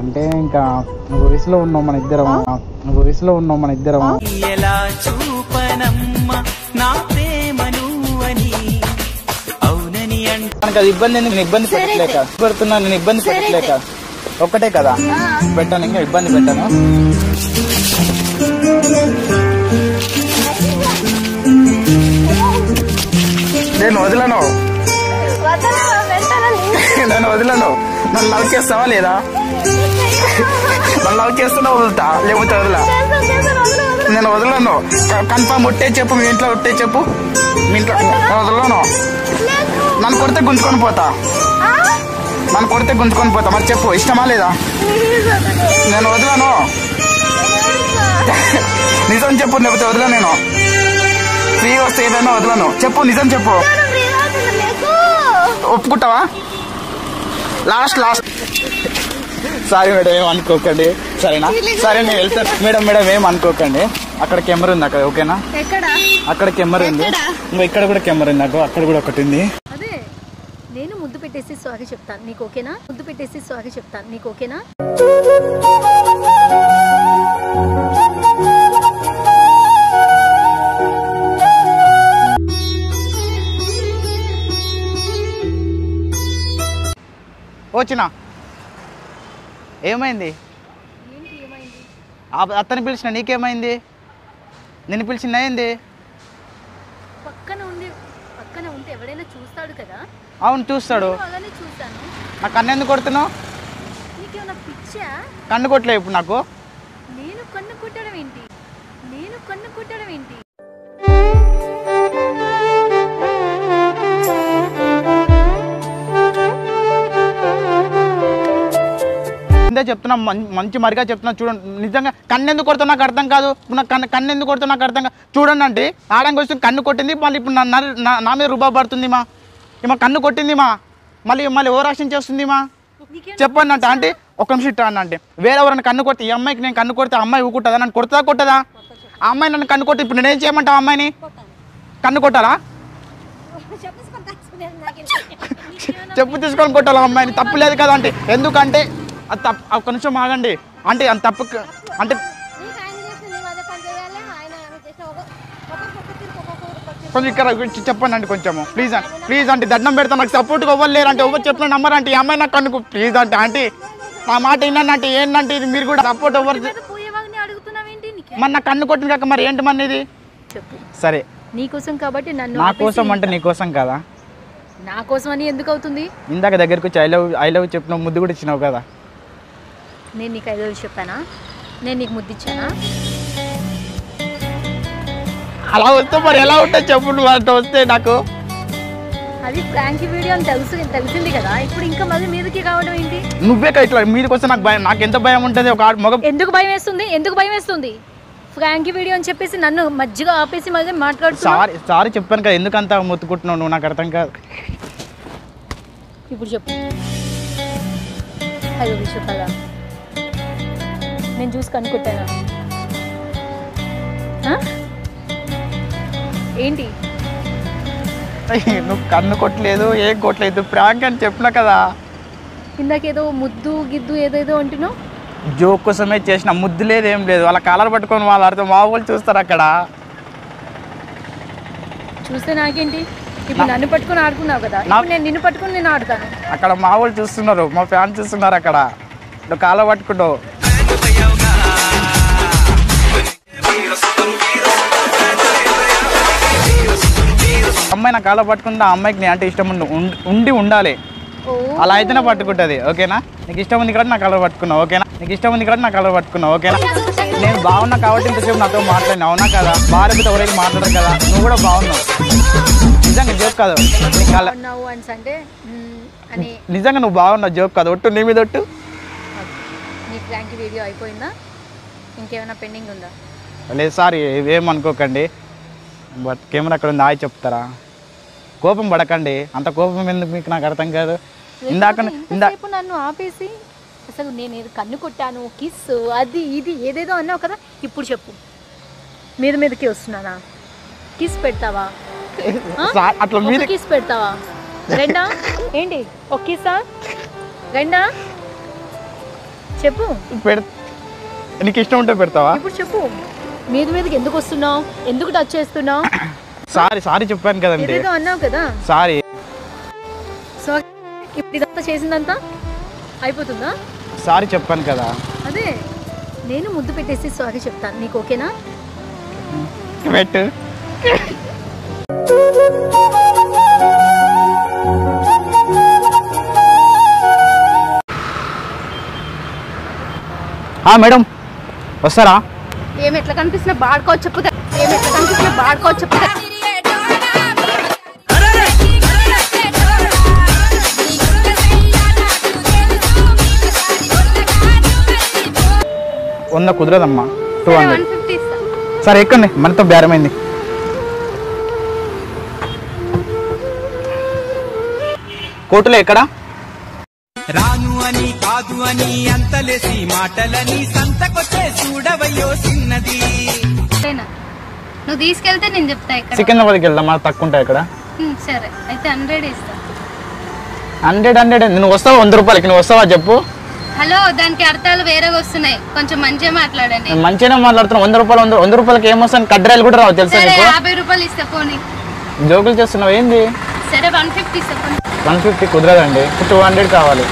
అంటే ఇంకా నువ్వు వయసులో ఉన్నావు మన ఇద్దరం. నువ్వు వయసులో ఉన్నావు మన ఇద్దరం. మనకు అది ఇబ్బంది ఎందుకు? నేను ఇబ్బంది పెట్టలేక పెడుతున్నా. నేను ఇబ్బంది పెట్టలేక ఒక్కటే కదా పెట్టాను. ఇంకా ఇబ్బంది పెట్టాను. నేను వదలను, నేను వదలను. నన్ను లవ్ చేస్తావా లేదా? నన్ను లవ్ చేస్తున్నా వదులుతా, లేకపోతే వదలా. నేను వదలను. కన్ఫామ్ ఒట్టే చెప్పు. మీ ఇంట్లో ఒట్టే చెప్పు. మీ ఇంట్లో వదలను. నన్ను కొడితే గుంజుకొని పోతా. నన్ను కొడితే గుంజుకొని పోతా. మరి చెప్పు, ఇష్టమా లేదా? నేను వదలను. నిజం చెప్పు, లేకపోతే వదలను. నేను ఫ్రీగా వస్తే ఏదైనా వదలను. చెప్పు, నిజం చెప్పు. ఒప్పుకుంటావా? లాస్ట్ సారీ మేడం, ఏమనుకోకండి సరేనా? సరే నేను వెళ్తాను మేడం. మేడం ఏమనుకోకండి, అక్కడ కెమెరా ఉంది అక్కడ, ఓకేనా? అక్కడ కెమెరా ఉంది, ఇక్కడ కూడా కెమెరా ఉంది, నాకు అక్కడ కూడా ఒకటి ఉంది. అదే నేను ముద్దు పెట్టేసి సారీ చెప్తాను నీకు, ఓకేనా? ముద్దు పెట్టేసి సారీ చెప్తాను నీకు, ఓకేనా? వచ్చినా ఏమైంది? అతను పిలిచిన నీకేమైంది? నేను పిలిచిన ఏంది? పక్కన ఉంటే ఎవడైనా చూస్తాడు కదా. అవును చూస్తాడు. అలానే చూస్తాను. నా కన్ను ఎందుకు కొడుతున్నావు? నీకేమన్నా పిచ్చా? కన్ను కొట్టలే ఇప్పుడు నాకు. నేను కన్ను కొట్టడం ఏంటి? చెప్తున్నా, మంచి మరిగా చెప్తున్నా చూడండి. నిజంగా కన్ను ఎందుకు కొడుతున్నా నాకు అర్థం కాదు. నాకు కన్ను ఎందుకు కొడుతున్నా నాకు అర్థం కాదు. చూడండి అంటే ఆడంగా వచ్చి కన్ను కొట్టింది, మళ్ళీ ఇప్పుడు నా మీద రుబాబు పడుతుంది. మా కన్ను కొట్టింది, మళ్ళీ ఓవర్ యాక్షన్ చేస్తుంది. చెప్పండి అంటే అంటే ఒక నిమిషం ఇట్టా అంటే వేరే ఎవరైనా కన్ను కొడితే, ఈ అమ్మాయికి నేను కన్ను కొడితే అమ్మాయి ఊకుంటుందా? నన్ను కొట్టదా? ఆ అమ్మాయి నన్ను కన్ను కొట్టి ఇప్పుడు నేనేం చేయమంటా? అమ్మాయిని కన్ను కొట్టాలా? చెప్పు తీసుకొని కొట్టాలా అమ్మాయిని? తప్పు లేదు కదా అంటే. ఎందుకంటే అది తప్పు. ఒక నిమిషం ఆగండి అంటే అంత తప్పు అంటే కొంచెం ఇక్కడ చెప్పండి అండి కొంచెము ప్లీజ్ అంటే దండం పెడతాను. నాకు సపోర్ట్గా ఇవ్వలేరు అంటే ఎవరు చెప్పిన నమ్మరు అంటే ఈ అమ్మాయి నాకు కనుక ప్లీజ్ అంటే ఆంటీ నా మాట విన్నానంటే ఏంటంటే ఇది మీరు కూడా సపోర్ట్ ఎవరు మరి నాకు కన్ను కొట్టింది కాక మరి ఏంటి మన ఇది? సరే నీకోసం కాబట్టి నన్ను నా కోసం అంటే నీకోసం కదా. నా కోసం అని ఎందుకు అవుతుంది? ఇందాక దగ్గరికి వచ్చి ఐ లవ్ చెప్పిన ముద్దు కూడా ఇచ్చినావు కదా. నేను నీకు 5 రోజులు చెప్పానా? నేను నీకు ముద్దు ఇచ్చానా? అలా వస్తే మరి ఎలా ఉంటుంది చెప్పు. నువ్వు అంటే వస్తే నాకు అది ప్రాంక్ వీడియో అని తెలిసింది కదా. ఇప్పుడు ఇంకా మళ్ళీ మీదకి కావడం ఏంటి? నువ్వే ఇట్లా మీదకి వస్తే నాకు భయం. నాకు ఎంత భయం ఉంటుంది ఒక మగ. ఎందుకు భయం వేస్తుంది? ఫ్రాంక్ వీడియో అని చెప్పేసి నన్ను మధ్యగా ఆపేసి మళ్ళీ మాట్లాడుతున్నావు. సారీ చెప్పాను కదా, ఎందుకంత మొత్తుకుంటున్నావు నువ్వు? నాకు అర్థం కాదు. ఇప్పుడు చెప్పు. 5 రోజులు చెప్పాలా? నేను చూసి కనుక్కుంటానా? ఏంటి నువ్వు కన్ను కొట్టలేదు, ఏం కొట్టలేదు, ప్రాంక్ అని చెప్పినా కదా. ఇందాకేదో ముద్దు గిద్దు ఏదేదో అంటున్నావు. జోక్ కోసమే చేసిన, ముద్దు లేదు ఏం లేదు. వాళ్ళ కాలర్ పట్టుకొని వాళ్ళ అర్థం మా వాళ్ళు చూస్తారు అక్కడ. చూస్తే నాకేంటి? ఇప్పుడు నన్ను పట్టుకొని ఆడుకున్నావు కదా, నేను నిన్ను పట్టుకొని నేను ఆడుతాను. అక్కడ మా వాళ్ళు చూస్తున్నారు, మా ఫ్యాన్స్ చూస్తున్నారు. అక్కడ నువ్వు కాలర్ పట్టుకుంటావు. అమ్మాయి నా కాళ్ళ పట్టుకుంటే ఆ అమ్మాయికి నేను అంటే ఇష్టం ఉండాలి. అలా అయితేనే పట్టుకుంటుంది, ఓకేనా? నీకు ఇష్టం ఉంది కాబట్టి నా కలర్ పట్టుకున్నావు, ఓకేనా? ఓకేనా? నేను బాగున్నా కాబట్టి ఇంతసేపు నాతో మాట్లాడినా, అవునా కదా? భార్యతో ఎవరైతే మాట్లాడరు కదా. నువ్వు కూడా బాగున్నావు, నిజంగా జోక్ కాదు. నిజంగా నువ్వు బాగున్నావు, జోక్ కాదు. ఒట్టు నీ మీద ఒట్టు. వీడియో అయిపోయిందా? ఇంకేమైనా పెండింగ్ ఉందా? లేదు సారీ, ఏమనుకోకండి. బట్ కెమెరా అక్కడ ఉంది, చెప్తారా? కోపం పడకండి, అంత కోపం ఎందుకు మీకు? నాకు అర్థం కాదు. ఇందాక నన్ను ఆపేసి అసలు నేను ఏదో కన్ను కొట్టాను, కిస్ అది ఇది ఏదేదో అన్నావు కదా. ఇప్పుడు చెప్పు, మీదకి వస్తున్నానా? కిస్ పెడతావా? అట్లా కిస్ పెడతావా? రెండా? ఏంటి ఒక కిస్సా? రెండా? చెప్పు. నీకు ఇష్టం ఉంటే పెడతావా? ఇప్పుడు చెప్పు, మీదకి ఎందుకు వస్తున్నావు? ఎందుకు టచ్ చేస్తున్నావు? సారీ చెప్పాను కదండి. ఏదో అన్నావు కదా. సారీ. సో ఇప్పుడు ఇదంతా చేసిందంతా అయిపోతుందా? సారీ చెప్పాను కదా. అదే నేను ముద్దు పెట్టేసి సారీ చెప్తాను నీకు, ఓకేనా? పెట్టు. మేడం వస్తారా? ఏమి ఎట్లా కనిపిస్తున్నా బాడుకోవచ్చు చెప్పుదా? వంద కుదరదమ్మా, 200. సరే ఎక్కండి, మనతో బేరమైంది. కోర్టులో ఎక్కడ? రాను అని కాదు అని అంతలేసి మాటలని సంతకొచ్చే చూడవయ్యో చిన్నది. నువ్వు తీసుకెళ్తే నేను చెప్తా. సికింద్రాబాద్కి వెళ్దాం, మనకు తక్కువ ఉంటాయి ఇక్కడ. సరే అయితే 100 ఇస్తా. 100 నువ్వు వస్తావా? 100 రూపాయలకి నువ్వు వస్తావా చెప్పు. హలో, దానికి అర్థాలు వేరేగా వస్తున్నాయి, కొంచెం మంచిగా మాట్లాడండి. మంచిగానే మాట్లాడుతున్నా. 100 రూపాయలకి ఏమొస్తాను? కడ్రాయిలు కూడా రావు తెలుసా నీకు? 50 రూపాయలు ఇస్తా పోనీ. జోకులు చేస్తున్నావు ఏంది? సరే 150 ఇస్తా. 150 కుదరదండి, 200 కావాలి.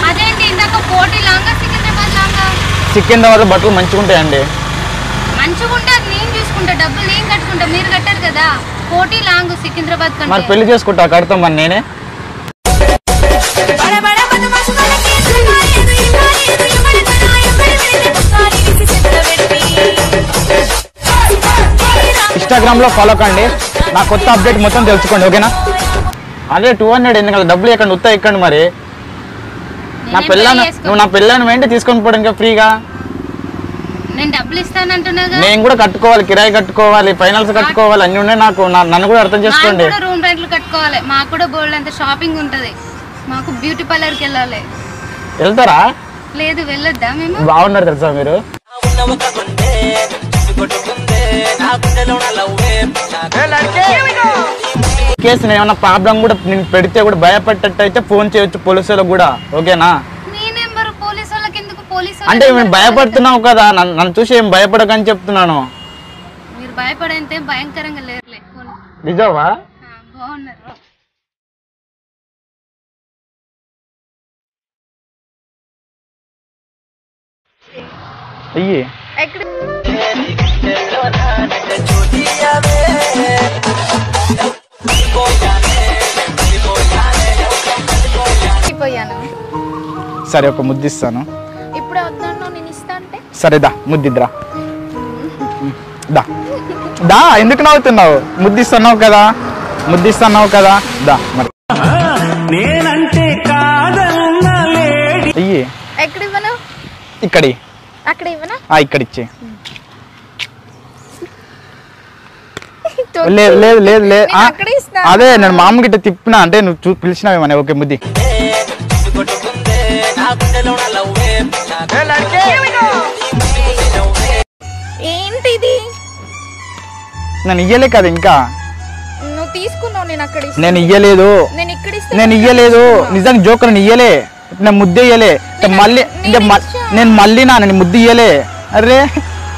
అదేంటి ఇందాక కోటి లాంగా సికింద్రాబాద్ లాంగా? సికింద్రాబాద్ బట్టలు మంచిగా ఉంటాయండి. మంచిగా ఉంటుంది, నేను చూసుకుంటా, డబ్బులు నేను కట్టుకుంటా, మీరు కట్టారు కదా. కోటి లాంగ్ సికింద్రాబాద్ కంటే. మరి పెళ్లి చేసుకుంటా, కడతాం మరి నేనే. ఇన్స్టాగ్రామ్ లో ఫాలో కండి, నా కొత్త అప్డేట్ మొత్తం తెలుసుకోండి, ఓకేనా? అదే 200 ఎందుకంటే డబ్బులు ఎక్కడ ఉత్తా ఎక్కండి. మరి నా పిల్లను నువ్వు నా పిల్లని వెంట తీసుకొని పోవడం ఇంకా ఫ్రీగా. నేను డబ్బులు ఇస్తానంటున్నాగా. నేను కూడా కట్టుకోవాలి, కిరాయి కట్టుకోవాలి, ఫైనాన్స్ కట్టుకోవాలి, అన్ని ఉన్నాయి నాకు. నన్ను కూడా అర్థం చేసుకోండి. రూమ్ రెంట్లు కట్టుకోవాలి, మాకు కూడా బోల్డ్ అంత షాపింగ్ ఉంటది. మాకు బ్యూటీ పార్లర్కి వెళ్ళాలి. వెళ్తారా? లేదు, వెళ్ళొద్దా మేము? బాగున్నారు తెలుసా మీరు. కేసు నేను ఏమన్నా ప్రాబ్లం కూడా నేను పెడితే కూడా భయపడ్డట్టు అయితే ఫోన్ చేయొచ్చు పోలీసులకు కూడా, ఓకేనా? అంటే మేము భయపడుతున్నావు కదా, నన్ను చూసి ఏం భయపడకని చెప్తున్నాను. మీరు భయపడంటే భయంకరంగా లేరులే. నిజమా? బాగున్నారు. అయ్యి సరే, ఒక ముద్దిస్తాను. ఇప్పుడు వద్దాను, నేను ఇస్తా అంటే. సరే దా, ముద్దిద్రా. దా దా, ఎందుకు నవ్వుతున్నావు? ముద్దిస్తున్నావు కదా, ముద్దిస్తున్నావు కదా, దా. మరి నేనంటే కాదన్నా లేడి. అయ్యి ఎక్కడ ఇవ్వను? ఇక్కడి అక్కడ ఇవ్వనా? ఇక్కడ ఇచ్చే. లేదు లేదు లేదు లేదు, అదే నేను మామూలు గిట్ట తిప్పినా అంటే నువ్వు పిలిచినావేమని. ఓకే, ముద్ది. ఏంటిది? నేను ఇయ్యలే కదా ఇంకా. నువ్వు తీసుకున్నావు, నేను అక్కడ నేను ఇయ్యలేదు, నేను ఇయ్యలేదు. నిజంగా జోక్, నేను ఇయ్యలే. నేను ముద్ద ఇయ్యలే. మళ్ళీ నేను మళ్ళీ నేను ముద్ద ఇయ్యలే. అరే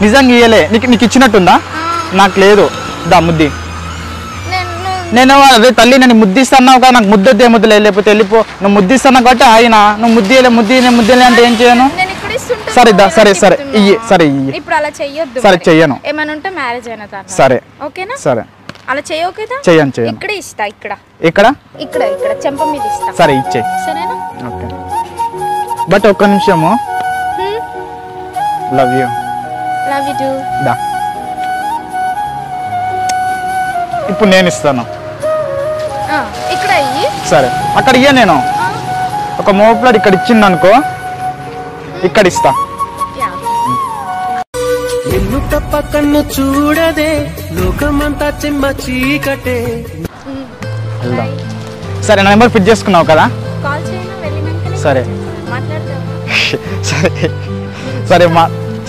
నిజంగా ఇయ్యలే. నీకు ఇచ్చినట్టుందా? నాకు లేదు. దా ముద్ది. నేను అదే తల్లి, నేను ముద్దిస్తున్నావు కదా, నాకు ముద్దొద్దే, ముద్దలే, లేకపోతే వెళ్ళిపో. నువ్వు ముద్దిస్తున్నావు కాబట్టి ఆయన నువ్వు ముద్దియలే ముద్దిలే అంటే ఏం చేయను? సరే దా, సరే సరే ఇయ్యి, సరే ఇయ్యి. ఇప్పుడు అలా చెయ్యొద్దు. సరే చెయ్యను. ఏమైనా ఉంటే మ్యారేజ్ అయిన తర్వాత. సరే ఓకేనా? సరే అలా చేయవు కదా. చెయ్యను. ఇక్కడ ఇస్తా. ఇక్కడ ఇక్కడ ఇక్కడ ఇక్కడ చెంప మీద ఇస్తా. సరే ఇచ్చే. సరేనా? ఓకే, బట్ ఒక్క నిమిషము. Love you. Love you too. దా, ఇప్పుడు నేను ఇస్తాను. ఇక్కడ ఇయ్యి. సరే, అక్కడ ఇయ్య. నేను ఒక మోప్లాడ్ ఇక్కడ ఇచ్చింది అనుకో, ఇక్కడ ఇస్తా. నిన్ను తప్ప కన్ను చూడదే, లోకమంతా చిమ్మ చీకటే. వెళ్దాం. సరే, నా నెంబర్ ఫిట్ చేసుకున్నావు కదా? కాల్ చేయనా వెళ్ళినాక? సరే మాట్లాడతావా? సరే సరే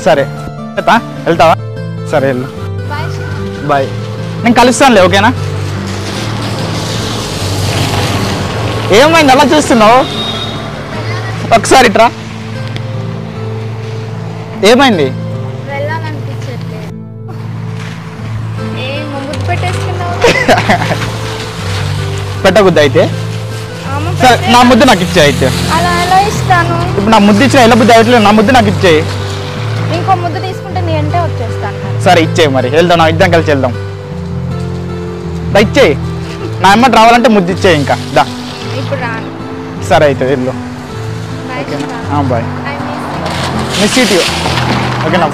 సరే వెళ్తావా? సరే వెళ్ళు. బాయ్. నేను కలుస్తానులే, ఓకేనా? ఏమైంది అలా చూస్తున్నావు? ఒకసారి ఇట్రా. ఏమైంది? వెళ్ళాలనిపించట్లేదు. ఏం ముద్దు పెట్టేసుకున్నావు? పెట్టబుద్ది అయితే సరే, నా ముద్దు నాకు ఇచ్చే. అయితే అలా ఎలా ఇస్తాను? ఇప్పుడు నా ముద్దు ఇచ్చిన ఎలా బుద్ధి అయ్యట్లేదు, నా ముద్దు నాకు ఇచ్చేయి. ఇంకో ముద్దు తీసుకుంటే నీ అంటే వచ్చేస్తాను. సరే ఇచ్చేయి. మరి వెళ్దాం, నా ఇద్దరం కలిసి వెళ్దాం. ఇచ్చేయి. నా అమ్మ రావాలంటే ముద్దు ఇచ్చేయి. ఇంకా దా. ఇప్పుడు రాను. సరే అయితే వెళ్ళు. ఓకేనా? బాయ్. Miss it you. ఓకేనా?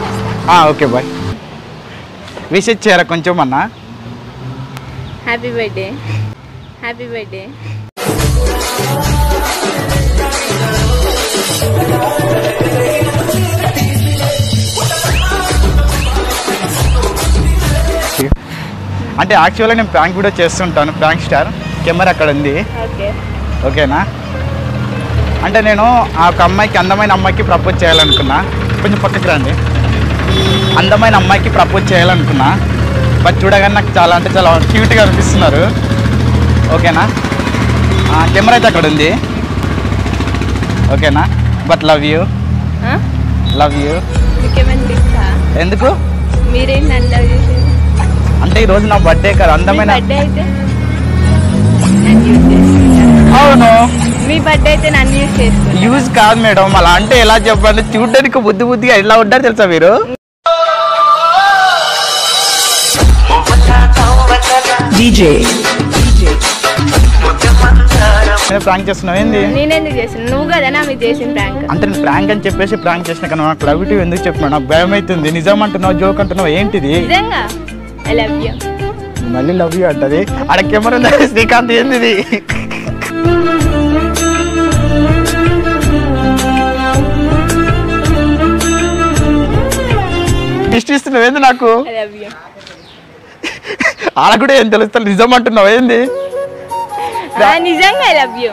Okay bye. విష్ ఇచ్చారా కొంచెం అన్నా? Happy birthday. Happy birthday. అంటే యాక్చువల్గా నేను ప్రాంక్ వీడియో చేస్తుంటాను. ప్రాంక్ స్టార్ కెమెరా అక్కడ ఉంది. ఓకేనా? అంటే నేను ఆ ఒక అమ్మాయికి, అందమైన అమ్మాయికి ప్రపోజ్ చేయాలనుకున్నా. కొంచెం పక్కకి రండి. అందమైన అమ్మాయికి ప్రపోజ్ చేయాలనుకున్నా. బట్ చూడగానే నాకు చాలా అంటే చాలా క్యూట్గా అనిపిస్తున్నారు. ఓకేనా? కెమెరా అయితే అక్కడ ఉంది. ఓకేనా? But love you. ఎందుకు? అంటే ఈరోజు నా బర్త్డే కదా, అందమైన. అవును, మీ బర్త్డే అయితే నన్ను యూజ్ చేసుకోండి. యూజ్ కాదు మేడం, అలా అంటే ఎలా చెప్పండి? చూడడానికి బుద్ధిగా ఎలా ఉంటారు తెలుసా మీరు? ప్రాంక్ చేస్తున్నావు ఏంది? నేనెందుకు చేసిన? నువ్వు కదా నా మీద చేసిన ప్రాంక్. అంటే నేను ప్రాంక్ అని చెప్పేసి ప్రాంక్ చేసిన కానీ నాకు లవ్ యూ ఎందుకు చెప్పినా? నాకు భయం అవుతుంది. నిజం అంటున్నావు, జోక్ అంటున్నావు, ఏంటిది? నిజంగా ఐ లవ్ యూ. మళ్ళీ లవ్ యూ అంటది. ఆడ కెమెరా ఉంది. శ్రీకాంత్ ఏంది? ఇస్తున్నావు ఏంది నాకు? ఆడ కూడా ఏం తెలుస్తుంది? నిజం అంటున్నావు ఏంది? నిజంగా ఐ లవ్ యూ.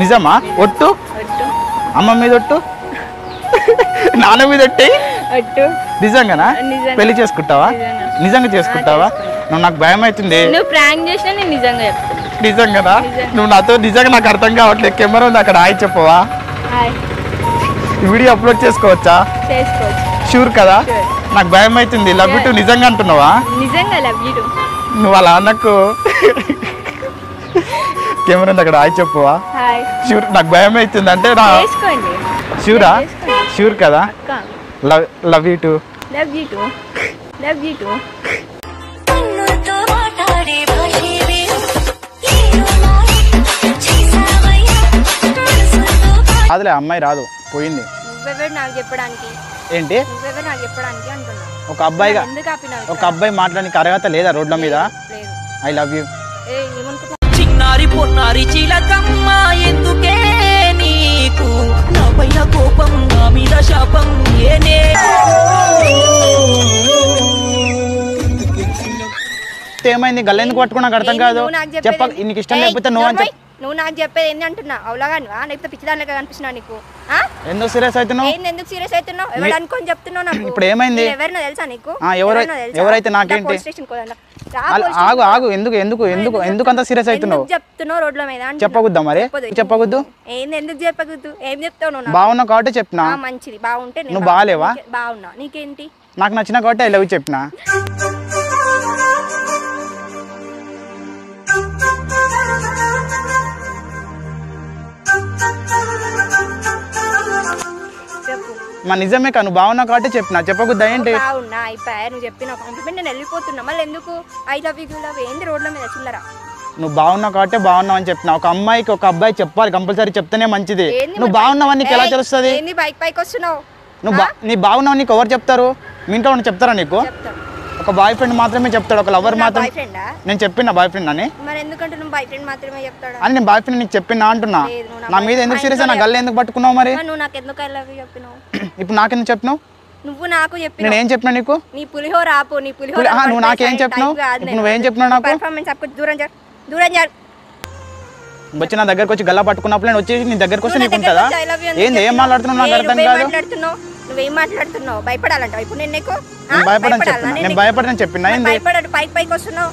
నిజమా? ఒట్టు. అమ్మ మీద ఒట్టు, నాన్న మీద ఒట్టి. నిజంగానా? పెళ్లి చేసుకుంటావా? నిజంగా చేసుకుంటావా? నువ్వు నాకు భయం అవుతుంది. నువ్వు ప్రాంక్ చేసినా నేను నిజంగా చెప్తా. నిజంగానా? నువ్వు నాతో నిజంగా నాకు అర్థం కావట్లేదు. కెమెరా ఉంది అక్కడ, హాయ్ చెప్పవా? వీడియో అప్లోడ్ చేసుకోవచ్చా? షూర్ కదా? నాకు భయం అవుతుంది. లవ్ యూ నిజంగా అంటున్నావా? నిజంగా లవ్ యూ. నువ్వు అలా నాకు కెమెరా ఉంది అక్కడ, హాయ్ చెప్పవా? షూర్. నాకు భయం అవుతుంది. అంటే షూరా? షూర్ కదా? Love you too. అదిలే, అమ్మాయి రాదు, పోయింది. నాకు చెప్పడానికి ఏంటి? నాకు చెప్పడానికి అంటున్నా. ఒక అబ్బాయి మాట్లాడానికి అర్హత లేదా రోడ్ల మీద? I love you. చిన్నారి పొన్నారి చిలకమ్మ ఎందుకే నీకు నా పైన కోపం, నా మీద శాపం ఏనే? ఏమైంది? గల్ల ఎందుకు పట్టుకున్నా నాకు అర్థం కాదు. చెప్ప, నీకు ఇష్టం లేకపోతే నువ్వు నాకు చెప్పేది ఏంటి అంటున్నా? అవులాగా లేకపోతే పిచ్చిదానిగా కనిపిస్తున్నా నీకు? ఎందుకు సీరియస్ అవుతున్నావు? ఎందుకు సీరియస్ అవుతున్నావు? ఎవరు అనుకొని చెప్తున్నావు నాకు? ఇప్పుడు ఏమైంది? ఎవరైనా తెలుసా నీకు? ఎవరైతే నాకేంటి? ఆగు ఆగు, ఎందుకు ఎందుకు ఎందుకు ఎందుకు అంత సీరియస్ అవుతున్నావు? చెప్తున్నావు రోడ్ల మీద. చెప్పకూడదా మరి? చెప్పకూడదు. ఎందుకు చెప్పకూడదు? ఏం చెప్తావు నువ్వు? బాగున్నా కాబట్టి చెప్పినా. మంచిది, బాగుంటే. నువ్వు బాగాలేవా? బాగున్నా. నీకేంటి? నాకు నచ్చిన కాబట్టి ఐ లవ్ యూ చెప్పినా. మా నిజమే కా, నువ్వు బాగున్నా కాబట్టి చెప్పినా. చెప్పకూడదా ఏంటి? బాగున్నా అయిపోయా. నువ్వు చెప్పిన కాంప్లిమెంట్ నేను వెళ్ళిపోతున్నా. మళ్ళీ ఎందుకు ఐ లవ్ యూ లవ్ ఏంటి రోడ్ల మీద చిల్లరా? నువ్వు బాగున్నావు కాబట్టి బాగున్నావు అని చెప్పినా. ఒక అమ్మాయికి ఒక అబ్బాయి చెప్పాలి, కంపల్సరీ చెప్తేనే మంచిది. నువ్వు బాగున్నావని నీకు ఎలా తెలుస్తుంది? బైక్ పైకి వస్తున్నావు. నీ బాగున్నావు నీకు ఎవరు చెప్తారు? మీ ఇంట్లో చెప్తారా నీకు? ఒక బాయ్ ఫ్రెండ్ మాత్రమే చెప్తాడు, ఒక లవర్ మాత్రమే. నేను చెప్పిన బాయ్ ఫ్రెండ్ అని. అని నేను బాయ్ ఫ్రెండ్ నీకు చెప్పినా అంటున్నా. నా మీద ఎందుకు సీరియస్? నా గల్ల ఎందుకు పట్టుకున్నావు మరి? ఇప్పుడు నాకెందుకు చెప్పినావు? నువ్వు నాకు చెప్పినావు. నేను ఏం చెప్పినా నీకు? నీ పులిహోర ఆపు. నీ పులిహోర నువ్వు నాకేం చెప్పినావు? నువ్వేం చెప్పినావు నాకు? వచ్చి నా దగ్గరకు వచ్చి గల్లా పట్టుకున్నప్పుడు నేను వచ్చి నీ దగ్గరకు వస్తే నీకు ఉంటుందా? ఏంది? ఏం మాట్లాడుతున్నావు? నాకు అర్థం కాదు. నువ్వేం మాట్లాడుతున్నావు? భయపడాలంటావు ఇప్పుడు? నేను నీకు నేను భయపడని చెప్పినా. పైకి వస్తున్నావు.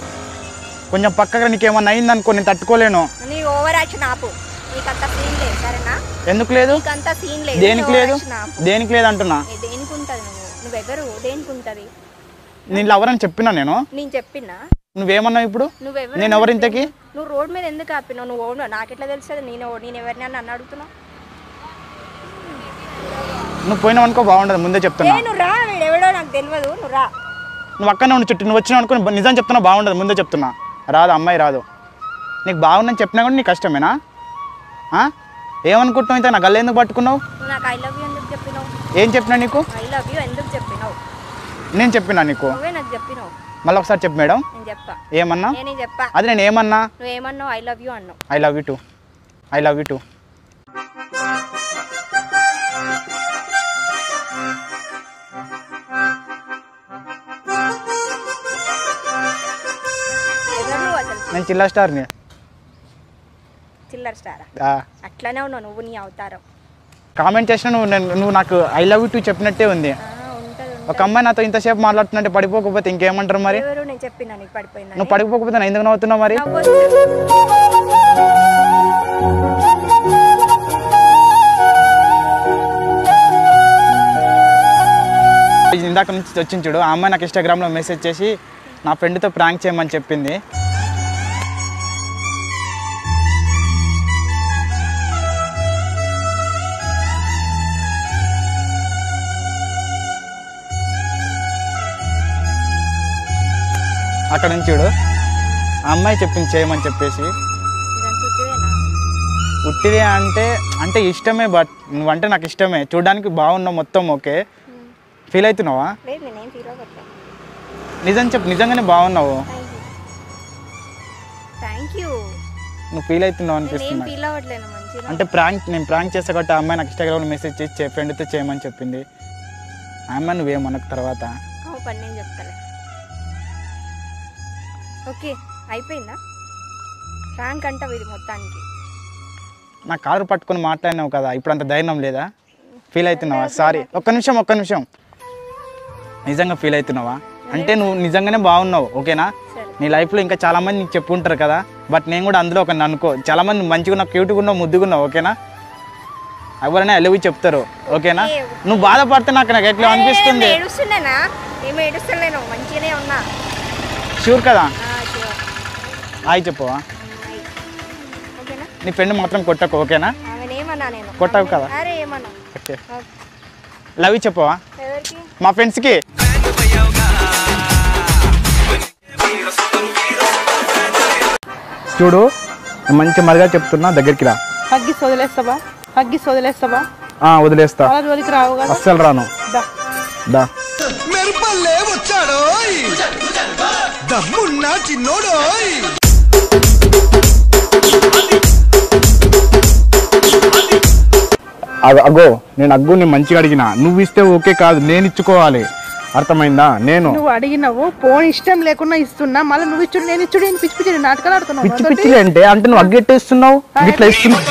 కొంచెం పక్కగా నీకేమన్నా అయింది అనుకో, నేను తట్టుకోలేను. నీ ఓవర్ యాక్షన్ ఆపు. నీకంత సీన్ లేదు సరేనా? ఎందుకు లేదు? నీకంత సీన్ లేదు. దేనికి లేదు? దేనికి లేదు అంటున్నా. దేనికి ఉంటది? నువ్వెవరు? దేనికి ఉంటది? నేను ఎవరని చెప్పినా? నేను చెప్పినా. నువ్వేమన్నావు ఇప్పుడు? నేను ఎవరు ఇంతకి? నువ్వు రోడ్ మీద ఎందుకు ఆపినావు? నువ్వు నాకెట్లా తెలుస్తుంది? నేను ఎవరిని అని నన్ను అడుగుతున్నావు? నువ్వు పోయినావు అనుకో బాగుండదు, ముందే చెప్తున్నా. నువ్వు రా, ఎవడో నాకు తెలియదు. నువ్వు రా. నువ్వు అక్కడనే ఉండి చుట్టూ నువ్వు వచ్చినావు అనుకో నిజం చెప్తున్నా బాగుండదు, ముందే చెప్తున్నా. రాదు, అమ్మాయి రాదు. నీకు బాగుందని చెప్పినా కూడా నీకు కష్టమేనా? ఏమనుకుంటున్నావు? ఇంత నా గల్ల ఎందుకు పట్టుకున్నావు? నాకు ఐ లవ్ యూ ఎందుకు చెప్పినావు? ఏం చెప్పినా నీకు? ఐ లవ్ యూ ఎందుకు చెప్పినావు? నేను చెప్పినా నీకు? నువ్వే నాకు చెప్పినావు. మళ్ళీ ఒకసారి చెప్పు మేడం. నేను చెప్పా. ఏమన్నా? నేను చెప్పా. అది నేను ఏమన్నా? నువ్వు ఏమన్నావు? ఐ లవ్ యూ అన్నావు. I love you two. I love you two. నేను చిల్లా స్టార్ని. చిల్లర స్టారా అట్లానే ఉన్నావు నువ్వు నీ అవతారం. కామెంట్ చేసిన నువ్వు నాకు ఐ లవ్ యూ టూ చెప్పినట్టే ఉంది. ఒక అమ్మాయి నాతో ఇంతసేపు మాట్లాడుతుంటే పడిపోకపోతే ఇంకేమంటారు మరి? నేను చెప్పినా నీకు పడిపోయినా. నువ్వు పడిపోకపోతే నేను ఎందుకు నవ్వుతున్నావు మరి? ఇందాక నుంచి వచ్చింది చూడు, ఆ అమ్మాయి నాకు ఇన్స్టాగ్రామ్లో మెసేజ్ చేసి నా ఫ్రెండ్తో ప్రాంక్ చేయమని చెప్పింది. అక్కడ నుంచి చూడు, ఆ అమ్మాయి చెప్పింది చేయమని చెప్పేసి. ఉట్టిదే అంటే ఇష్టమే, బట్ నువ్వంటే నాకు ఇష్టమే. చూడడానికి బాగున్నావు, మొత్తం ఓకే. ఫీల్ అవుతున్నావా? నిజం చెప్పు, నిజంగానే బాగున్నావు. నువ్వు ఫీల్ అవుతున్నావు అనిపిస్తుంది. అంటే నేను ప్రాంక్ చేస్తా కాబట్టి ఆ అమ్మాయి నాకు ఇన్స్టాగ్రామ్లో మెసేజ్ చేసి ఫ్రెండ్తో చేయమని చెప్పింది. ఆ అమ్మాయి నువ్వేమనకు తర్వాత ఓకే అయిపోయిందా ప్రాంక్ అంటావు ఇది మొత్తానికి? నా కారు పట్టుకొని మాట్లాడినావు కదా, ఇప్పుడు అంత ధైర్యం లేదా? ఫీల్ అవుతున్నావా? సారీ, ఒక్క నిమిషం. నిజంగా ఫీల్ అవుతున్నావా? అంటే నువ్వు నిజంగానే బాగున్నావు ఓకేనా? నీ లైఫ్లో ఇంకా చాలామంది నీకు చెప్పుంటారు కదా, బట్ నేను కూడా అందులో ఒక అనుకో. చాలామంది మంచిగా ఉన్నావు, క్యూట్గా ఉన్నావు, ముద్దుగా ఉన్నావు ఓకేనా? ఎవరైనా ఎలవి చెప్తారు ఓకేనా? నువ్వు బాధపడితే నాకు ఎట్లా అనిపిస్తుంది. షూర్ కదా? హాయ్ చెప్పవా? నీ ఫ్రెండ్ మాత్రం కొట్టకు ఓకేనా? కొట్టవు కదా? ఓకే లవ్ యూ చెప్పవా మా ఫ్రెండ్స్కి? చూడు మంచి మరిగా చెప్తున్నా, దగ్గరికి రా. వదిలేస్తా. అస్సలు రాను. దా అగో నేను అగ్గుని మంచిగా అడిగినా, నువ్వు ఇస్తే ఓకే కాదు, నేను ఇచ్చుకోవాలి. అర్థమైందా? నువ్వు అడిగినావు ఫోన్ ఇష్టం లేకుండా ఇస్తున్నా, మళ్ళీ నువ్వు ఇచ్చుడు నేను ఇచ్చుడు పిచ్చి పిచ్చి నాటకాలు ఆడుతున్నావు. పిచ్చి పిచ్చి అంటే నువ్వు అగ్గెట్టేస్తున్నావు, ఇట్లా ఇస్తున్నావు.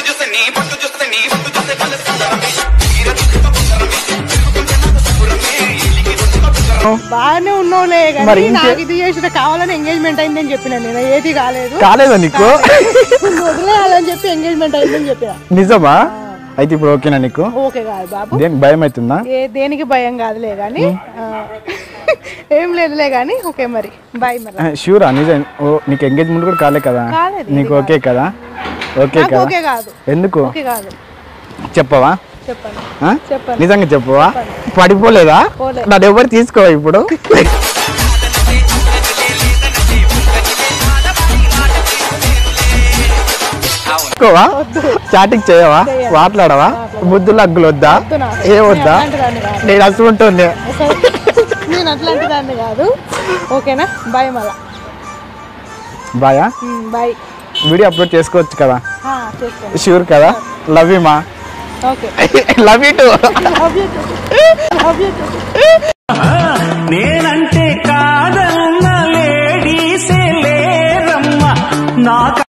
బాగానే ఉన్నావులే కానీ నాకు ఇది చేసిన కావాలని ఎంగేజ్మెంట్ అయిందని చెప్పిన నేను. ఏది కాలేదా నీకు? వదిలేయాలని చెప్పి ఎంగేజ్మెంట్ అయిందని చెప్పిన. నిజమా? అయితే ఇప్పుడు ఓకేనా నీకు? ఓకే కాదు బాబు. దేనికి భయం అవుతుందా? దేనికి భయం కాదులే కానీ ఏం లేదులే కానీ ఓకే మరి బాయ్. మరి షూరా? నిజం నీకు ఎంగేజ్మెంట్ కూడా కాలే కదా? నీకు ఓకే కదా? ఓకే కదా? ఓకే కాదు. ఎందుకు ఓకే కాదు? చెప్పవా? చెప్పండి. నిజంగా చెప్పవా? పడిపోలేదా? నన్ను ఎవరు తీసుకోవా ఇప్పుడు? చాటింగ్ చేయవా? మాట్లాడవా? బుద్ధులు అగ్గులు వద్దా? ఏ వద్దా? నేను అసలు ఉంటుంది. నేను అట్లాంటి దాన్ని కాదు ఓకేనా? బాయ్. మళ్ళా బాయా? బాయ్. వీడియో అప్లోడ్ చేసుకోవచ్చు కదా? షూర్ కదా? లవ్ యూ మా. Love you to. నేనంటే కాదన్న లేడీసే లేరమ్మా నాకు.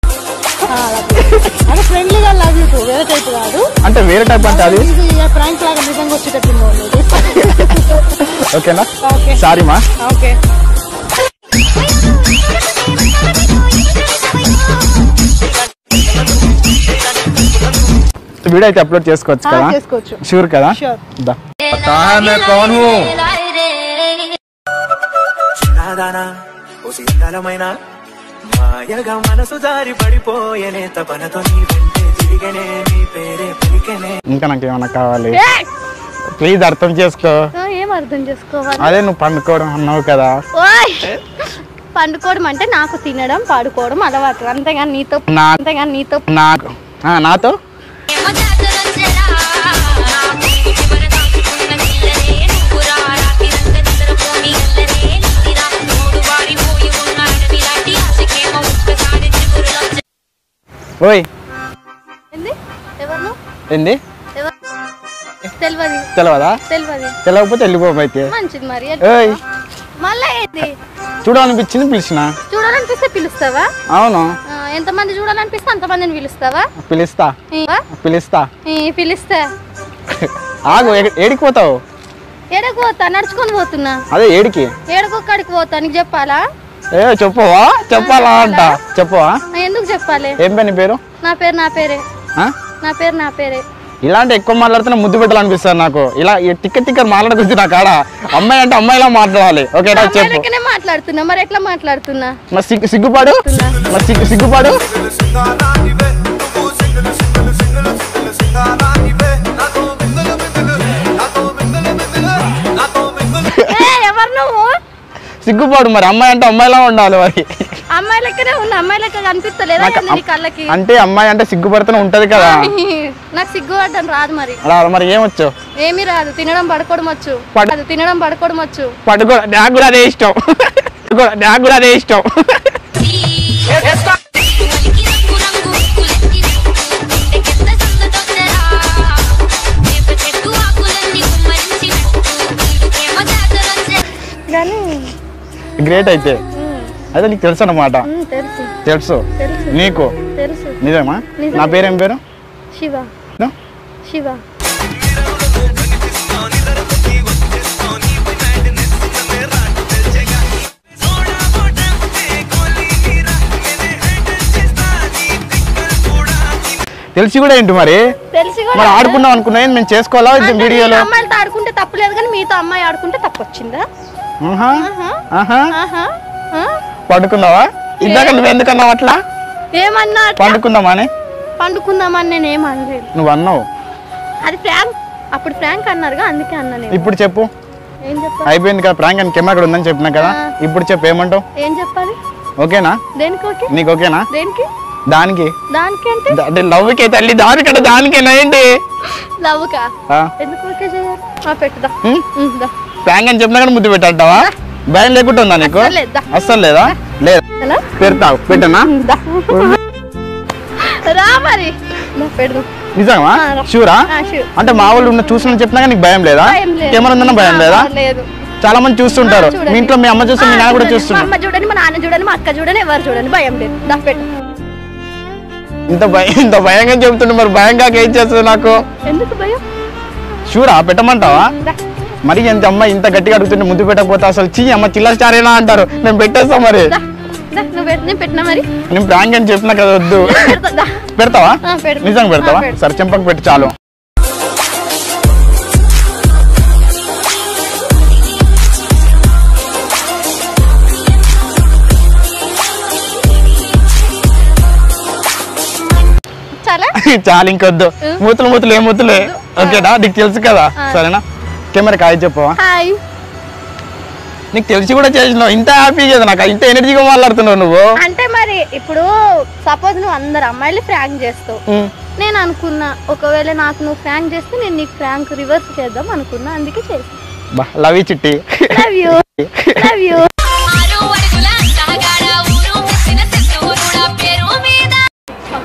అంటే ఫ్రెండ్లీగా లవ్ యూ టు, వేరే టైప్ కాదు. అంటే వేరే టైప్ అంటే అది ప్రాంక్ లాగా నిజంగా వచ్చేటట్టు. ఓకేనా? సారీ మా. ఓకే. వీడియో అయితే అప్లోడ్ చేసుకోవచ్చు కదా? చేసుకోవచ్చు. షూర్ కదా? మాయగా మనసు జారి పడిపోయనే తపనతో నీ వెంటే తిరిగనే నీ పేరే పలికెనే. ఇంకా నాకు ఏమన్నా కావాలి? ప్లీజ్ అర్థం చేసుకో. ఏం అర్థం చేసుకోవాలి? అదే నువ్వు పండుకోవడం అన్నావు కదా. పండుకోవడం అంటే నాకు తినడం పడుకోవడం అలవాటు, అంతేగాని నీతో నాతో ఓయ్ ఏంది? తెలియదా? తెలియకపోతే వెళ్ళిపోయితే మళ్ళీ చూడాలనిపించింది పిలిచిన. చూడాలనిపిస్తే పిలుస్తావా? అవును. ఎంతమంది చూడాలనిపిస్తే అంతమందిని పిలుస్తావా? పిలుస్తా. ఆగు, ఏడికి పోతావు? ఏడకు పోతా, నడుచుకొని పోతున్నా. అదే ఏడికి? ఏడకొక్కడికి పోతా, నీకు చెప్పాలా? చెప్పవా? చెప్పాలా అంట, చెప్పవా? ఎందుకు చెప్పాలి? ఏం పేరు నీ పేరు? నా పేరే. ఇలాంటి ఎక్కువ మాట్లాడుతున్నా ముద్దు పెట్టాలనిపిస్తుంది నాకు. ఇలా టిక్కర్ మాట్లాడకొచ్చి నా కాడ అమ్మాయి అంటే అమ్మాయిలా మాట్లాడాలి. ఓకేనా? చెప్పు. మాట్లాడుతున్నా, మరి ఎట్లా మాట్లాడుతున్నా? సిగ్గుపాడు. ఎవరు నువ్వు? సిగ్గుపాడు. మరి అమ్మాయి అంటే అమ్మాయిలా ఉండాలి. మరి అమ్మాయి లెక్కనే ఉన్నా, అమ్మాయి లెక్క కనిపిస్తలేదా కళ్ళకి? అంటే అమ్మాయి అంటే సిగ్గుపడుతూనే ఉంటది కదా. నాకు సిగ్గుపడ్డం రాదు. మరి ఏమొచ్చు? ఏమి రాదు. తినడం పడుకోవడం వచ్చు. పడుకో. నాకు కూడా అదే ఇష్టం. గ్రేట్. అయితే నీకు తెలుసు అన్నమాట. తెలుసు నీకు? నిజమా? నా పేరేం పేరు? శివ. తెలిసి కూడా ఏంటి మరి? మరి ఆడుకున్నాం అనుకున్నా, మేము చేసుకోవాలా వీడియోలో? అమ్మాయిలతో ఆడుకుంటే తప్పు లేదు, కానీ మీతో అమ్మాయి ఆడుకుంటే తప్పు వచ్చిందా? పండుకున్నావా? ఇందాక నువ్వు ఎందుకన్నావు అట్లా? ఏమన్నా? పండుకుందామని నేను ఏమనలేదు. నువ్వు అన్నావు. అది ఫ్రాంక్. అప్పుడు ఫ్రాంక్ అన్నారుగా, అందుకే అన్నా. ఇప్పుడు చెప్పు. ఏం చెప్పాలి? అయిపోయింది కదా ప్రాంక్ అని, కెమెరా కూడా ఉందని చెప్పినా కదా. ఇప్పుడు చెప్పు, ఏమంటావు? ఏం చెప్పాలి? ఓకేనా? దేనికి ఓకే? నీకు ఓకేనా? దేనికి? దానికి అంటే లవ్కే తల్లి. దానికంటే దానికేనా ఏంటి? లవ్కా? ఎందుకు ఓకే చేయాలి? పెట్టుదా. ప్రాంక్ అని చెప్పినా కానీ ముద్దు పెట్టావా? భయం లేకుండా ఉందా నీకు? అస్సలు లేదా? లేదు. పెడతావు. పెట్టనా? రా మరి. నిజమా? షూరా? అంటే మా వాళ్ళు ఉన్న చూసిన చెప్పినా కానీ నీకు భయం లేదా? కెమెరా ఉందన్నా భయం లేదా? చాలా మంది చూస్తుంటారు. మీ ఇంట్లో మీ అమ్మ చూస్తే మీ నాన్న కూడా చూస్తున్నారు. అమ్మ చూడండి, మా నాన్న చూడండి, మా అక్క చూడండి, ఎవరు చూడండి, భయం లేదు. ఇంత భయంగా చెబుతుండే, మరి భయంగా ఏం చేస్తుంది నాకు? ఎందుకు భయం? షూరా? పెట్టమంటావా? మరి ఎంత అమ్మాయి ఇంత గట్టిగా అడుగుతుంటే ముద్దు పెట్టకపోతే అసలు చీ అమ్మ చిల్ల స్టారేనా అంటారు. మేము పెట్టేస్తాం. మరి నేను ప్రాంక్ అని చెప్పినా కదా, వద్దు. పెడతావా? నిజంగా పెడతావా? సరే చెంపకు పెట్టి చాలు. చాలు, ఇంకొద్దు. మూతులు ఏ మూతులే. ఓకేనా? నీకు తెలుసు కదా. సరేనా? కెమెరా కాయ చెప్పవా? నీకు తెలిసి కూడా చేసినావు. ఇంత హ్యాపీ కదా నాకు, ఇంత ఎనర్జీగా మాట్లాడుతున్నావు నువ్వు. అంటే మరి ఇప్పుడు సపోజ్ నువ్వు అందరు అమ్మాయిలు ఫ్రాంక్ చేస్తావు, నేను అనుకున్నా ఒకవేళ నాకు నువ్వు ఫ్రాంక్ చేస్తే నేను నీకు ఫ్రాంక్ రివర్స్ చేద్దాం అనుకున్నా, అందుకే చేసా. లవ్ యూ చిట్టి.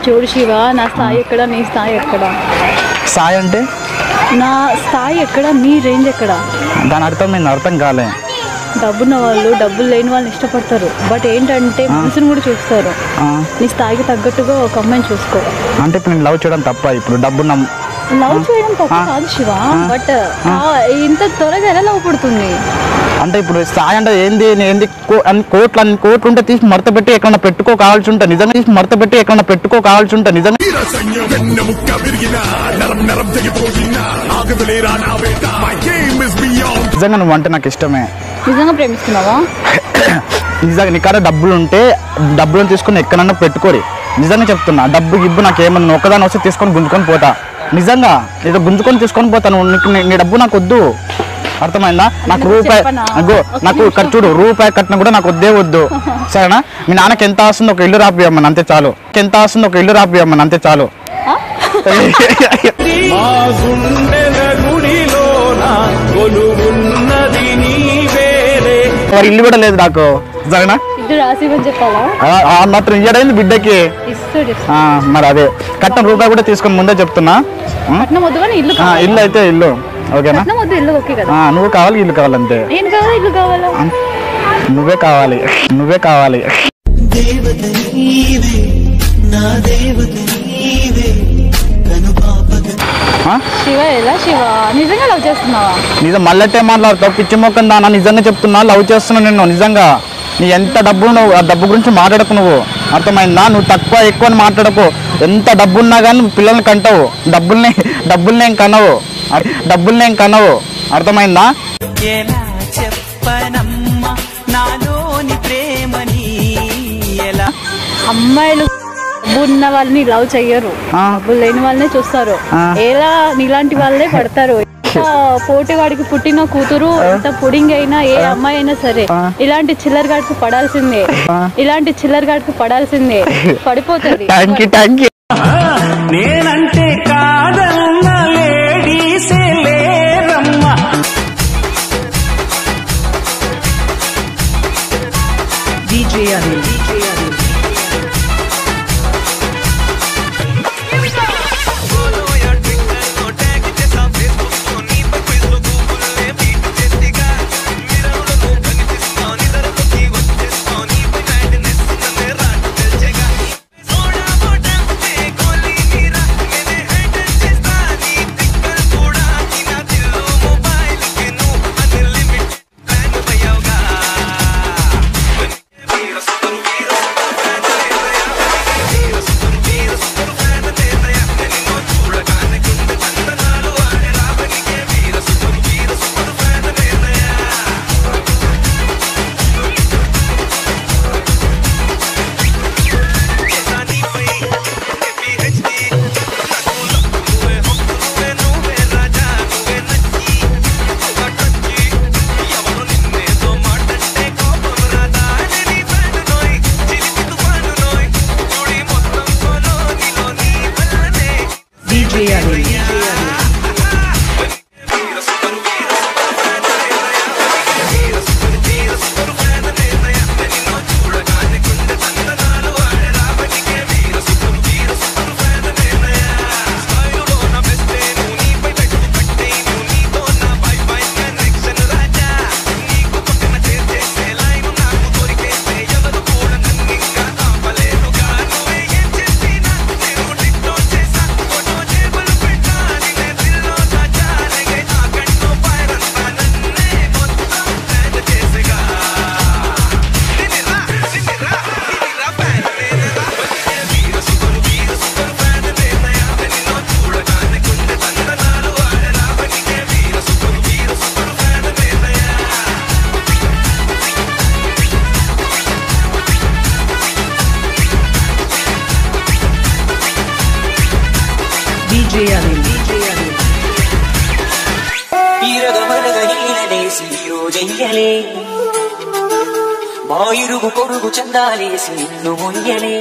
చూడు శివ, నా స్థాయి ఎక్కడ, నీ స్థాయి ఎక్కడ? స్థాయి అంటే నా స్థాయి ఎక్కడ, నీ రేంజ్ ఎక్కడ? దాని అర్థం నేను అర్థం కాలే. డబ్బున్న వాళ్ళు డబ్బులు లేని వాళ్ళని ఇష్టపడతారు, బట్ ఏంటంటే మనసును కూడా చూస్తారు. నీ స్థాయికి తగ్గట్టుగా ఒక అమ్మాయిని చూసుకో. అంటే ఇప్పుడు నేను లవ్ చేయడం తప్ప? ఇప్పుడు డబ్బు లవ్ చేయడం తప్ప కాదు శివ, బట్ ఇంత త్వరగా ఎలా లవ్ పడుతుంది? అంటే ఇప్పుడు స్థాయి అంటే ఏంది? కోట్లు ఉంటే తీసి మడత పెట్టి ఎక్కడన్నా పెట్టుకో కావాల్సి ఉంటా. నిజంగా తీసి మడత పెట్టి ఎక్కడన్నా పెట్టుకో కావాల్సి ఉంటా. నిజంగా నిజంగా నువ్వు అంటే నాకు ఇష్టమే. నిజంగా ప్రేమిస్తున్నావా? నిజంగా నీ కాడ డబ్బులు ఉంటే డబ్బులను తీసుకుని ఎక్కడన్నా పెట్టుకోరి. నిజంగా చెప్తున్నా. డబ్బు గిబ్బు నాకు ఏమన్నా ఒక్కదాని వస్తే తీసుకొని గుంజుకొని పోతా. నిజంగా ఏదో గుంజుకొని తీసుకొని పోతాను. నీ డబ్బు నాకు వద్దు, అర్థమైందా? నాకు రూపాయి నాకు ఇక్కడ చూడు, రూపాయి కట్టిన కూడా నాకు వద్దే వద్దు. సరేనా? మీ నాన్నకి ఎంత వస్తుందో ఒక ఇల్లు రాపియమ్మని అంతే చాలు. ఎంత వస్తుందో ఒక ఇల్లు రాపియమ్మని అంతే చాలు. మరి ఇల్లు కూడా లేదు నాకు. సరేనా? మాత్రం ఇయ్యడైంది బిడ్డకి. మరి అదే కట్నం రూపాయి కూడా తీసుకొని ముందే చెప్తున్నా. ఇల్లు అయితే ఇల్లు ఓకేనా? నువ్వు కావాలి, ఇల్లు కావాలంతే. నువ్వే కావాలి. నా దేవత నీవే శివ ఎలా శివ నిజంగా లవ్ చేస్తున్నావా? నిజం మళ్ళీ మాట్లాడుతావు పిచ్చి మొక్కం దానా? నిజంగా చెప్తున్నా, లవ్ చేస్తున్నా నేను నిజంగా. నీ ఎంత డబ్బు నువ్వు ఆ డబ్బు గురించి మాట్లాడకు, నువ్వు అర్థమైందా? నువ్వు తక్కువ ఎక్కువ అని మాట్లాడకు. ఎంత డబ్బు ఉన్నా కానీ నువ్వు పిల్లల్ని కంటావు, డబ్బుల్నేం కనవు. అర్థమైందా? ఎలా చెప్పనమ్మా నాలోని ప్రేమని ఎలా? అమ్మాయిలు డబ్బు ఉన్న వాళ్ళని లవ్ చెయ్యరు, డబ్బులు లేని వాళ్ళనే చూస్తారు. ఎలా నీలాంటి వాళ్ళే పడతారు. పోటీవాడికి పుట్టిన కూతురు ఎంత పుడింగ్ అయినా ఏ అమ్మాయి అయినా సరే ఇలాంటి చిల్లరగాడికి పడాల్సిందే. పడిపోతుంది. నేనంటే కాదన్న లేడీసే లేరమ్మా. DJ Anil. మాయిరుగు కొరుగు చందాలేసి నిన్ను మొయ్యలే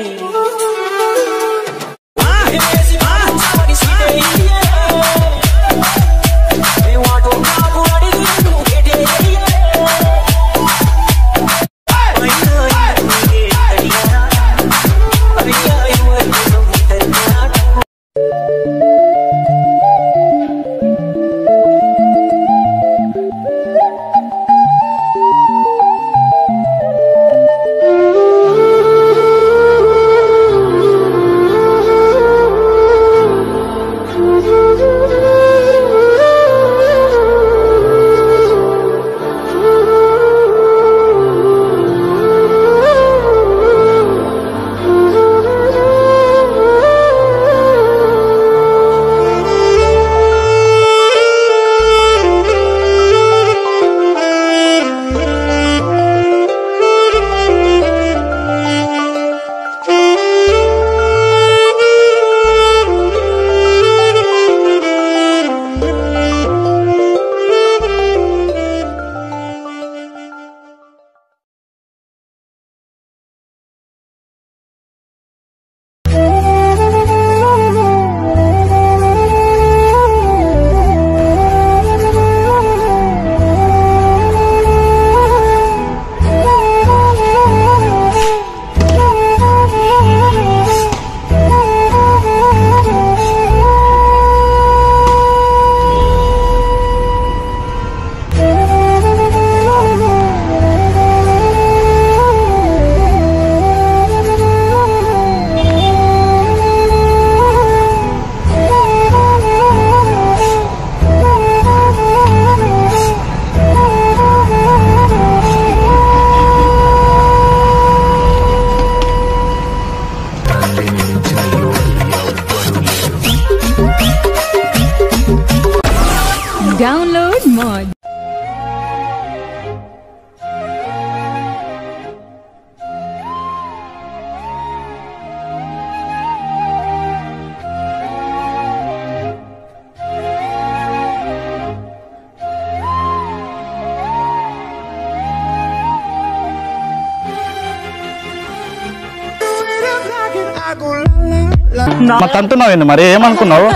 తంతున్నావేంది మరి ఏమనుకున్నావు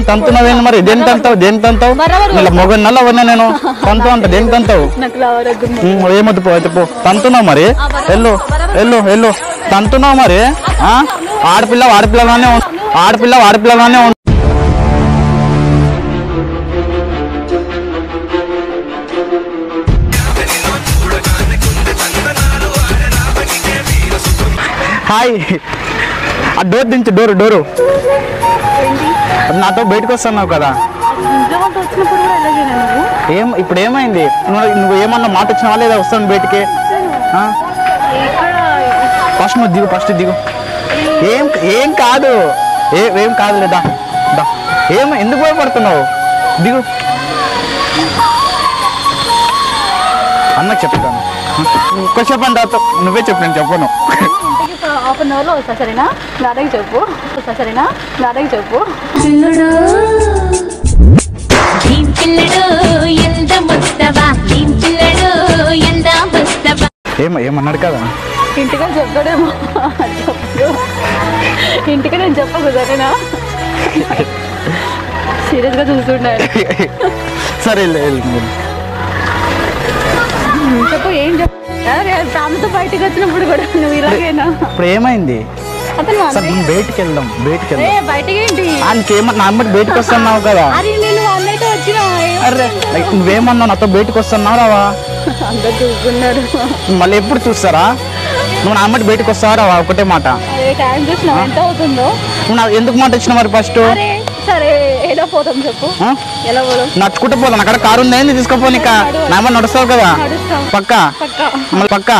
తంతున్నావేంది మరి దేనికి తంతావు దేనికి తంతావు ఇలా మొగ నెల ఉన్నా నేను తంతు అంట దేనికి తంతావు ఏమొద్దు పో అయితే పో తంతున్నావు మరి వెళ్ళు వెళ్ళు వెళ్ళు తంతున్నావు మరి ఆడపిల్లగానే ఆడపిల్లగానే హాయ్ ఆ డోర్ దించు డోరు నాతో బయటకు వస్తున్నావు కదా ఇప్పుడు ఏమైంది నువ్వు ఏమన్నా మాట వచ్చినావా లేదా వస్తాను బయటికి ఫస్ట్ దిగు ఏం కాదు ఏం కాదు లేదా ఎందుకు భయపడుతున్నావు దిగు అన్నకు చెప్తాను చెప్పండి తర్వాత నువ్వే చెప్పు నేను చెప్పను హాఫ్ అన్ అవర్లో వస్తా సరేనా నాదకి చెప్పు ఏమన్నాడు కదా ఇంటికి చెప్పడేమో ఇంటికి నేను చెప్పకు సరేనా సీరియస్గా చూస్తున్నాను సరే చెప్పు ఏం చెప్పు ఫ్యామిలీతో బయటకు వచ్చినప్పుడు కూడా నువ్వు ఇలాగేనా ఇప్పుడు ఏమైంది బయటికి వెళ్దాం బయటకి ఏంటి నా అమ్మటి బయటకు వస్తున్నావు కదా నేను అన్నయ్యతో వచ్చిన అరే నువ్వేమన్నావు నాతో బయటకు వస్తున్నావు రావా అందరు చూస్తున్నారు మళ్ళీ ఎప్పుడు చూస్తారా నువ్వు నా అమ్మటి బయటకు వస్తావా రావా ఒకటే మాట టైం చూసినావు ఎంత అవుతుందో నువ్వు ఎందుకు మాట వచ్చిన మరి ఫస్ట్ సరే ఎలా పోతాం చెప్పు ఎలా పోదాం నడుచుకుంటూ పోదాం అక్కడ కారు ఉంది ఏంది తీసుకోపోని నా అమ్మ నడుస్తావు కదా పక్కా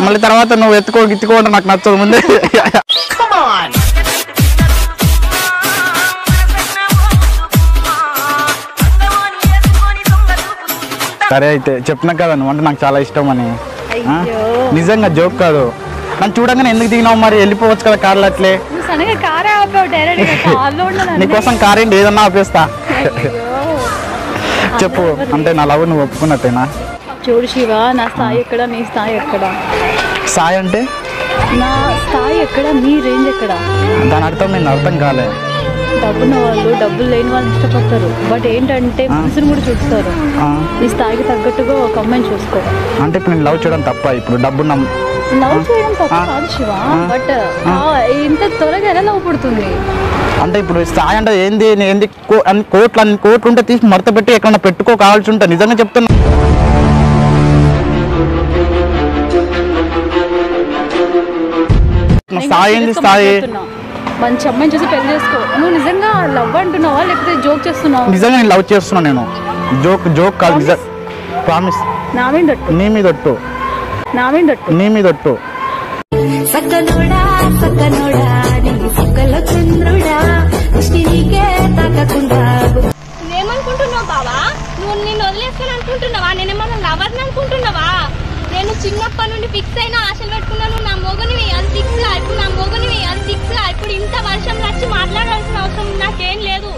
మళ్ళీ తర్వాత నువ్వు గిత్తుకోవడం నాకు నచ్చదు ముందే సరే అయితే చెప్పినా కదా నువ్వు అంటే నాకు చాలా ఇష్టం అని నిజంగా జోక్ కాదు నన్ను చూడంగానే ఎందుకు దిగినావు మరి వెళ్ళిపోవచ్చు కదా కార్లు అట్లే నీకోసం కార్ ఏంటి ఏదన్నా ఆపేస్తా చెప్పు అంటే నా లవ్ నువ్వు ఒప్పుకున్నట్టేనా చూడు శివ నా స్థాయి ఎక్కడ నీ స్థాయి ఎక్కడ స్థాయి అంటే నా స్థాయి ఎక్కడ నీ రేంజ్ ఎక్కడ దాని అర్థం నేను అర్థం కాలే డబ్బున్న వాళ్ళు డబ్బులు లేని వాళ్ళు ఇష్టపడతారు బట్ ఏంటంటే మనసును కూడా చూస్తారు నీ స్థాయికి తగ్గట్టుగా ఒక అమ్మాయిని చూసుకో అంటే ఇప్పుడు నేను లవ్ చేయడం తప్ప ఇప్పుడు డబ్బు లవ్ చేయడం తప్ప కాదు శివ బట్ ఇంత త్వరగా ఎలా లవ్ పడుతుంది అంటే ఇప్పుడు స్థాయి అంటే ఏంది కోట్లు ఉంటే తీసి మడత పెట్టి ఎక్కడ పెట్టుకో కావాల్సి ఉంటా నిజంగా చెప్తున్నా స్థాయి ఏంది స్థాయి మంచి అమ్మాయిని చూసి పెళ్లి చేసుకో నువ్వు నిజంగా లవ్ అంటున్నావా లేకపోతే జోక్ చేస్తున్నావా నిజంగా నేను లవ్ చేస్తున్నా నేను జోక్ కాదు నిజం ప్రామిస్ నా మీద నీ మీద ఒట్టు నీ మీద ఒట్టు ఏమనుకుంటున్నావు బావా నువ్వు నిన్ను వదిలేస్తాను అనుకుంటున్నావా నేనేమన్నా లవర్ని అనుకుంటున్నావా నేను చిన్నప్పటి నుండి ఫిక్స్ అయినా ఆశలు పెట్టుకున్నాను నా మొగనివి అది ఫిక్స్ ఇప్పుడు నా మొగనివి అది ఫిక్స్ ఇప్పుడు ఇంత వర్షంలో వచ్చి మాట్లాడాల్సిన అవసరం నాకేం లేదు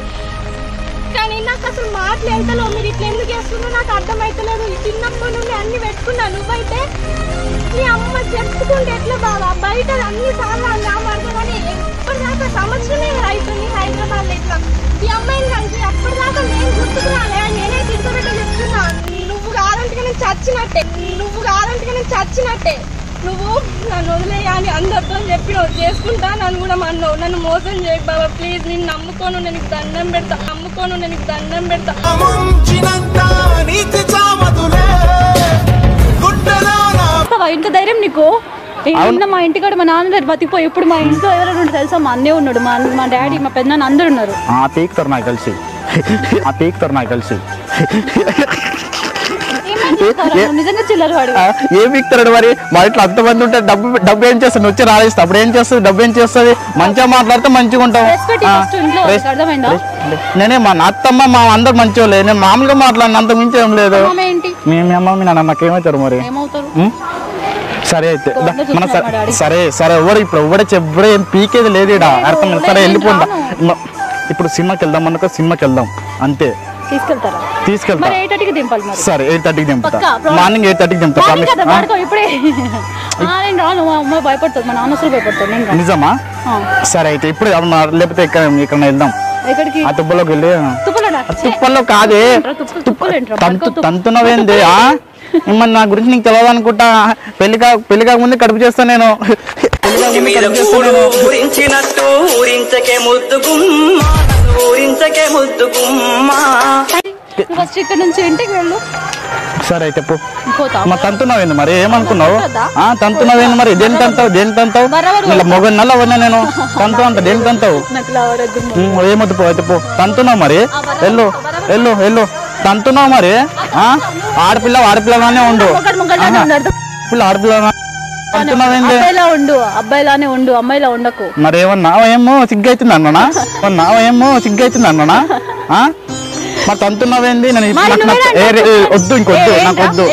కానీ నాకు అసలు మాట్లాడతలో మీరు ఇట్లా ఎందుకు చేస్తున్నావు నాకు అర్థమవుతలేదు చిన్నప్పటి నుండి అన్ని పెట్టుకున్నా నువ్వైతే మీ అమ్మ చెప్పుకుంటే ఎట్లా బావా బయట అన్ని సార్లు అర్థమని ఎప్పటిదాకా సంవత్సరమే అవుతుంది హైదరాబాద్ ఇట్లా ఈ అమ్మాయిని కలిసి అప్పటిదాకా నేను గుర్తుకు రాలే నేనే తిరుగుబెట్ట చెప్తున్నా నువ్వు కాదంటే నేను చచ్చినట్టే నువ్వు నన్ను వదిలేయాలి అందరితో చెప్పినావు చేసుకుంటా నన్ను కూడా అన్నావు నన్ను మోసం చేయకు బాబా ప్లీజ్ నేను నమ్ముకోను నేను దండం పెడతా ఇంత ధైర్యం నీకు మా ఇంటికాడ మా నాన్న బతికిపోయి ఇప్పుడు మా ఇంట్లో ఎవరైనా తెలుసా మా అన్నే ఉన్నాడు మా డాడీ మా పెద్దనాన్న అందరు ఉన్నారు పీకుతారు నాకు కలిసి నిజంగా చిల్లర వాడు ఏం పీకుతాడు మరి మా ఇంట్లో అంతమంది ఉంటే డబ్బు ఏం చేస్తుంది వచ్చి రాలేస్తా అప్పుడు ఏం చేస్తుంది డబ్బు ఏం చేస్తుంది మంచిగా మాట్లాడితే మంచిగా ఉంటాం నేనే మా అత్తమ్మ మా అందరు మంచి వాళ్ళే నేను మామూలుగా మాట్లాడిన అంత మించి ఏం లేదు మీ అమ్మ మీ నాన్న నాకేమవుతారు మరి సరే అయితే మన సరే ఇప్పుడు ఎవడే ఏం పీకేది లేదు ఇక్కడ అర్థం సరే వెళ్ళిపోండా ఇప్పుడు సినిమాకి వెళ్దాం అంతే తీసుకెళ్తా సరే 8:30కి దింపుతా మార్నింగ్ 8:30కి దింపుతా భయపడుతుంది మా నాన్న అసలు భయపడతాడు నిజమా సరే అయితే ఇప్పుడు లేకపోతే ఇక్కడ వెళ్దాం ఎక్కడికి? ఆ తుప్పలోకి వెళ్ళి తుప్పలోనా? తుప్పల్లో కాదే తంతునవేంది మరి నా గురించి నీకు తెలియదు అనుకుంటా. పెళ్లి కాకముందే కడుపు చేస్తాను నేను. ఊరించినట్టు ఊరించకే ముద్దుగుమ్మా ఊరించకే ముద్దుగుమ్మా. ఫస్ట్ ఇక్కడ నుంచి ఇంటికి వెళ్ళు. సరే అయితే మరి తంతునవేంది మరి ఏమనుకున్నావు? తంతునవేంది మరి దేని తంతావు మొగ నల్ల ఉన్నా నేను తంతు అంట దేని తంతావు? ఏమొద్దు పో అయితే పో తంతున్నావు మరి వెళ్ళు వెళ్ళు వెళ్ళు తంతున్నావు మరి. ఆడపిల్లగానే ఉండు అబ్బాయిలానే ఉండు అమ్మాయిలా ఉండకు. మరి ఏమన్నా ఏమో సిగ్గైతుంది అన్నానా? ఏమో సిగ్గైతుంది అన్నానా? మరి తంతున్నావేంది? వద్దు ఇంకొద్దు నాకు వద్దు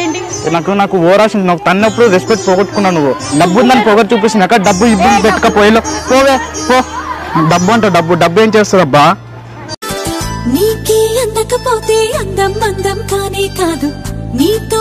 నాకు ఓరాషన్ నాకు తన్నప్పుడు రెస్పెక్ట్ పోగొట్టుకున్నా. నువ్వు డబ్బు ఉందని పొగరు చూపిస్తున్నాక డబ్బు ఇబ్బంది పెట్టకపోయేలో పోవే పో. డబ్బు అంటావు డబ్బు ఏం చేస్తుందబ్బా? నీకే అందకపోతే అందం అందం కానే కాదు నీతో